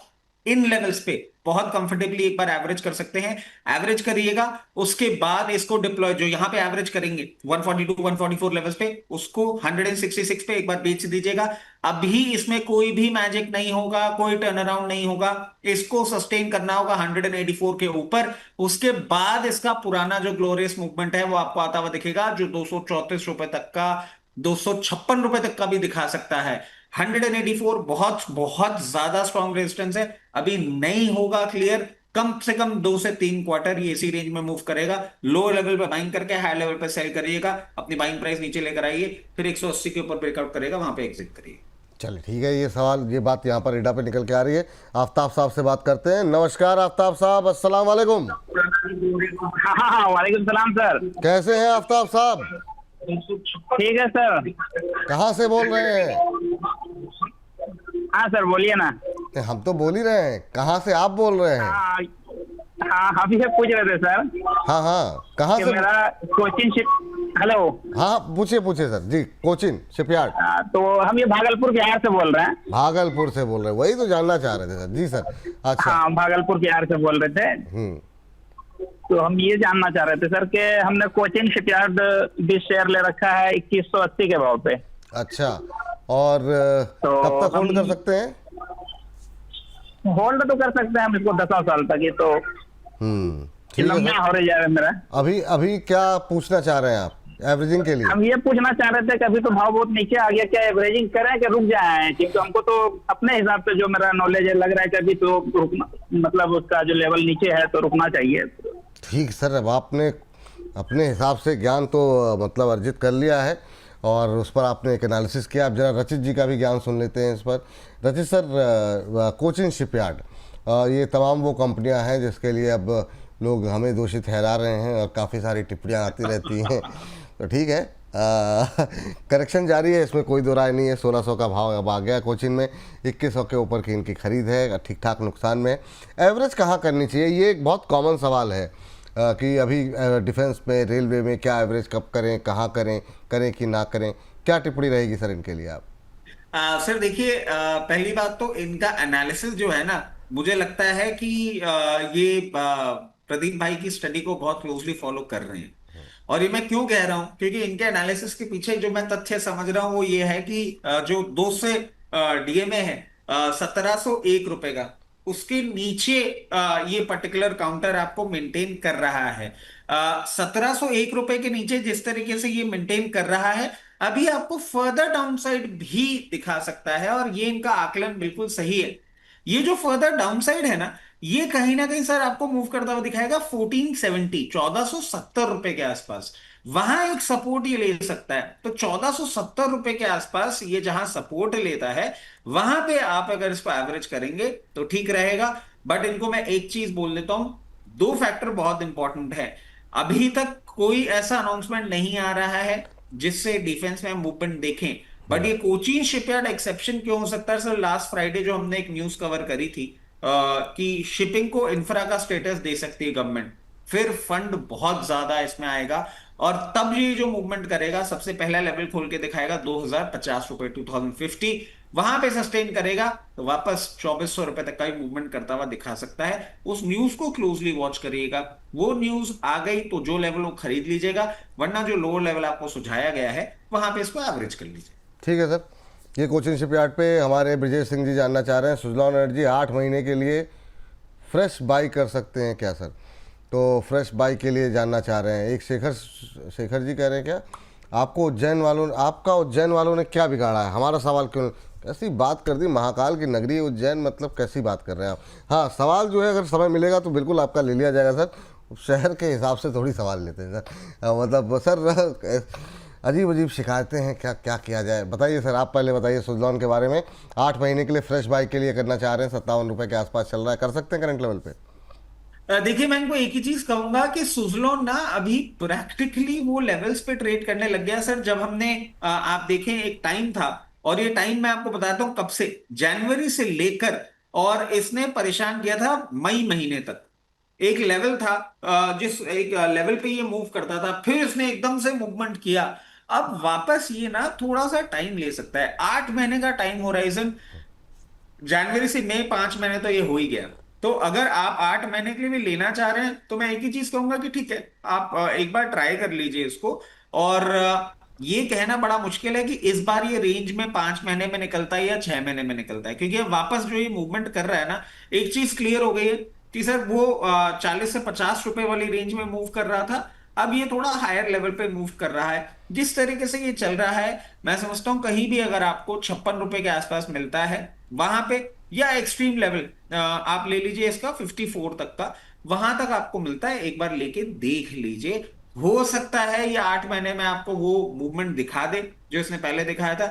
इन लेवल्स पे बहुत कंफर्टेबली एक बार एवरेज कर सकते हैं। एवरेज करिएगा, उसके बाद इसको डिप्लॉय, जो यहां पे एवरेज करेंगे 142 144 लेवल्स पे, उसको 166 पे एक बार बेच दीजिएगा। अभी इसमें कोई भी मैजिक नहीं होगा, कोई टर्न अराउंड नहीं होगा। इसको सस्टेन करना होगा 184 के ऊपर। उसके बाद इसका पुराना जो ग्लोरियस मूवमेंट है वो आपको आता हुआ दिखेगा, जो ₹234 तक का, ₹256 तक का भी दिखा सकता है। 184 बहुत बहुत ज्यादा स्ट्रॉन्ग रेजिस्टेंस है, अभी नहीं होगा क्लियर। कम से कम 2 से 3 क्वार्टर ये इसी रेंज में मूव करेगा। लो लेवल पे बाइंग करके हाई लेवल पे सेल करिएगा, अपनी बाइंग प्राइस नीचे लेकर आइए, फिर 180 के ऊपर ब्रेकआउट करेगा, वहां पे एग्जिट करिए। चलिए ठीक है, ये सवाल ये बात यहाँ पर इरिडा पे निकल के आ रही है। आफ्ताब साहब से बात करते हैं। नमस्कार आफ्ताब साहब, अस्सलाम वालेकुम। हाँ, वालेकुम सलाम सर। कैसे हैं आफ्ताब साहब? ठीक है सर। कहाँ से बोल रहे हैं? हाँ सर बोलिए ना। हम तो बोल ही रहे हैं, कहाँ से आप बोल रहे हैं? हाँ हाँ, हम ही से पूछ रहे थे सर हाँ हाँ, कहाँ कि से? मेरा कोचिंग शिप। हेलो। हाँ पूछिए पूछिए सर जी, कोचिन शिपयार्ड। तो हम ये भागलपुर बिहार से बोल रहे हैं। भागलपुर से बोल रहे हैं, वही तो जानना चाह रहे थे सर। जी सर। अच्छा। हाँ, भागलपुर बिहार से बोल रहे थे। तो हम ये जानना चाह रहे थे सर कि हमने कोचिंग शिपयार्ड 20 शेयर ले रखा है 2180 के भाव पे। अच्छा, और तो कब तक होल्ड कर सकते हैं? होल्ड तो कर सकते हैं हम इसको 10 साल तक ही, तो ठीक है लंबा सर। हो रही जाए मेरा। अभी अभी क्या पूछना चाह रहे हैं आप एवरेजिंग के लिए? हम ये पूछना चाह रहे थे कि अभी तो भाव बहुत नीचे आ गया, क्या एवरेजिंग करें कि रुक जाए? क्योंकि हमको तो अपने हिसाब से जो मेरा नॉलेज है लग रहा है कि अभी तो रुकना, मतलब उसका जो लेवल नीचे है तो रुकना चाहिए। ठीक सर, अब आपने अपने हिसाब से ज्ञान तो मतलब अर्जित कर लिया है और उस पर आपने एक एनालिसिस किया। अब जरा रचित जी का भी ज्ञान सुन लेते हैं इस पर। रचित सर, कोचिन शिपयार्ड ये तमाम वो कंपनियां हैं जिसके लिए अब लोग हमें दोषी ठहरा रहे हैं और काफ़ी सारी टिप्पणियां आती रहती हैं। तो ठीक है, करेक्शन जारी है, इसमें कोई दो राय नहीं है। 1600 का भाव अब आ गया कोचिन में, 2100 के ऊपर की इनकी खरीद है, ठीक ठाक नुकसान में। एवरेज कहाँ करनी चाहिए, ये एक बहुत कॉमन सवाल है कि अभी डिफेंस में, रेलवे में क्या एवरेज कब करें, कहाँ करें, करें कि ना करें, क्या टिप्पणी रहेगी सर इनके लिए आप? सर देखिए, पहली बात तो इनका एनालिसिस जो है ना, मुझे लगता है कि ये प्रदीप भाई की स्टडी को बहुत क्लोजली फॉलो कर रहे हैं। और ये मैं क्यों कह रहा हूं, क्योंकि इनके एनालिसिस के पीछे जो मैं तथ्य समझ रहा हूं वो ये है कि जो 2 से डीएमए है ₹1701 का, उसके नीचे ये पर्टिकुलर काउंटर आपको मेंटेन कर रहा है। ₹1701 के नीचे जिस तरीके से ये मेंटेन कर रहा है, अभी आपको फर्दर डाउनसाइड भी दिखा सकता है, और ये इनका आकलन बिल्कुल सही है। ये जो फर्दर डाउनसाइड है ना, ये कहीं ना कहीं सर आपको मूव करता हुआ दिखाएगा 1470 ₹1470 के आसपास। वहां एक सपोर्ट ये ले सकता है। तो 1470 रुपए के आसपास ये जहां सपोर्ट लेता है, वहां पे आप अगर इसको एवरेज करेंगे तो ठीक रहेगा। बट इनको मैं एक चीज बोल देता हूं, दो फैक्टर बहुत इंपॉर्टेंट है। अभी तक कोई ऐसा अनाउंसमेंट नहीं आ रहा है जिससे डिफेंस में मूवमेंट देखें। बट ये कोचीन शिपयार्ड एक्सेप्शन क्यों हो सकता है सर? लास्ट फ्राइडे जो हमने एक न्यूज कवर करी थी कि शिपिंग को इंफ्रा का स्टेटस दे सकती है गवर्नमेंट, फिर फंड बहुत ज्यादा इसमें आएगा और तब ये जो मूवमेंट करेगा सबसे पहला लेवल खोल के दिखाएगा 2050 रुपए, 2050 वहां पे सस्टेन करेगा तो वापस 2400 रुपए तक का ही मूवमेंट करता हुआ दिखा सकता है। उस न्यूज को क्लोजली वॉच करिएगा, वो न्यूज आ गई तो जो लेवल वो खरीद लीजिएगा, वरना जो लोअर लेवल आपको सुझाया गया है वहां पे इसको एवरेज कर लीजिए। ठीक है सर, ये कोचिन शिपयार्ड पे हमारे ब्रिजेश सिंह जी जानना चाह रहे हैं, सुजलॉन एनर्जी 8 महीने के लिए फ्रेश बाई कर सकते हैं क्या सर? तो फ्रेश बाई के लिए जानना चाह रहे हैं। एक शेखर जी कह रहे हैं क्या आपका उज्जैन वालों ने क्या बिगाड़ा है? हमारा सवाल क्यों, कैसी बात कर दी, महाकाल की नगरी उज्जैन, मतलब कैसी बात कर रहे हैं आप? हाँ, सवाल जो है अगर समय मिलेगा तो बिल्कुल आपका ले लिया जाएगा सर। शहर के हिसाब से थोड़ी सवाल लेते हैं सर, मतलब सर अजीब अजीब शिकायतें हैं, क्या क्या किया जाए? बताइए सर, आप पहले बताइए सुजलॉन के बारे में। 8 महीने के लिए फ्रेश बाई के लिए करना चाह रहे हैं, 57 रुपये के आसपास चल रहा है, कर सकते हैं करंट लेवल पे? देखिए मैं इनको एक ही चीज कहूंगा कि सुजलॉन ना अभी प्रैक्टिकली वो लेवल्स पे ट्रेड करने लग गया सर। जब हमने आप देखें एक टाइम था, और ये टाइम मैं आपको बताता हूं कब से, जनवरी से लेकर, और इसने परेशान किया था मई महीने तक। एक लेवल था जिस एक लेवल पे ये मूव करता था, फिर इसने एकदम से मूवमेंट किया। अब वापस ये ना थोड़ा सा टाइम ले सकता है, 8 महीने का टाइम होराइजन, जनवरी से मई 5 महीने तो ये हो ही गया। तो अगर आप 8 महीने के लिए भी लेना चाह रहे हैं तो मैं एक ही चीज कहूंगा कि ठीक है, आप एक बार ट्राई कर लीजिए इसको। और ये कहना बड़ा मुश्किल है कि इस बार ये रेंज में 5 महीने में निकलता है या 6 महीने में निकलता है, क्योंकि अब वापस जो ये मूवमेंट कर रहा है ना, एक चीज क्लियर हो गई है कि सर वो 40 से 50 रुपए वाली रेंज में मूव कर रहा था, अब ये थोड़ा हायर लेवल पे मूव कर रहा है। जिस तरीके से ये चल रहा है, मैं समझता हूं कहीं भी अगर आपको 56 रुपए के आसपास मिलता है वहां पे, या एक्सट्रीम लेवल आप ले लीजिए इसका 54 तक का, वहां तक आपको मिलता है, एक बार लेके देख लीजिए। हो सकता है ये 8 महीने में आपको वो मूवमेंट दिखा दे जो इसने पहले दिखाया था।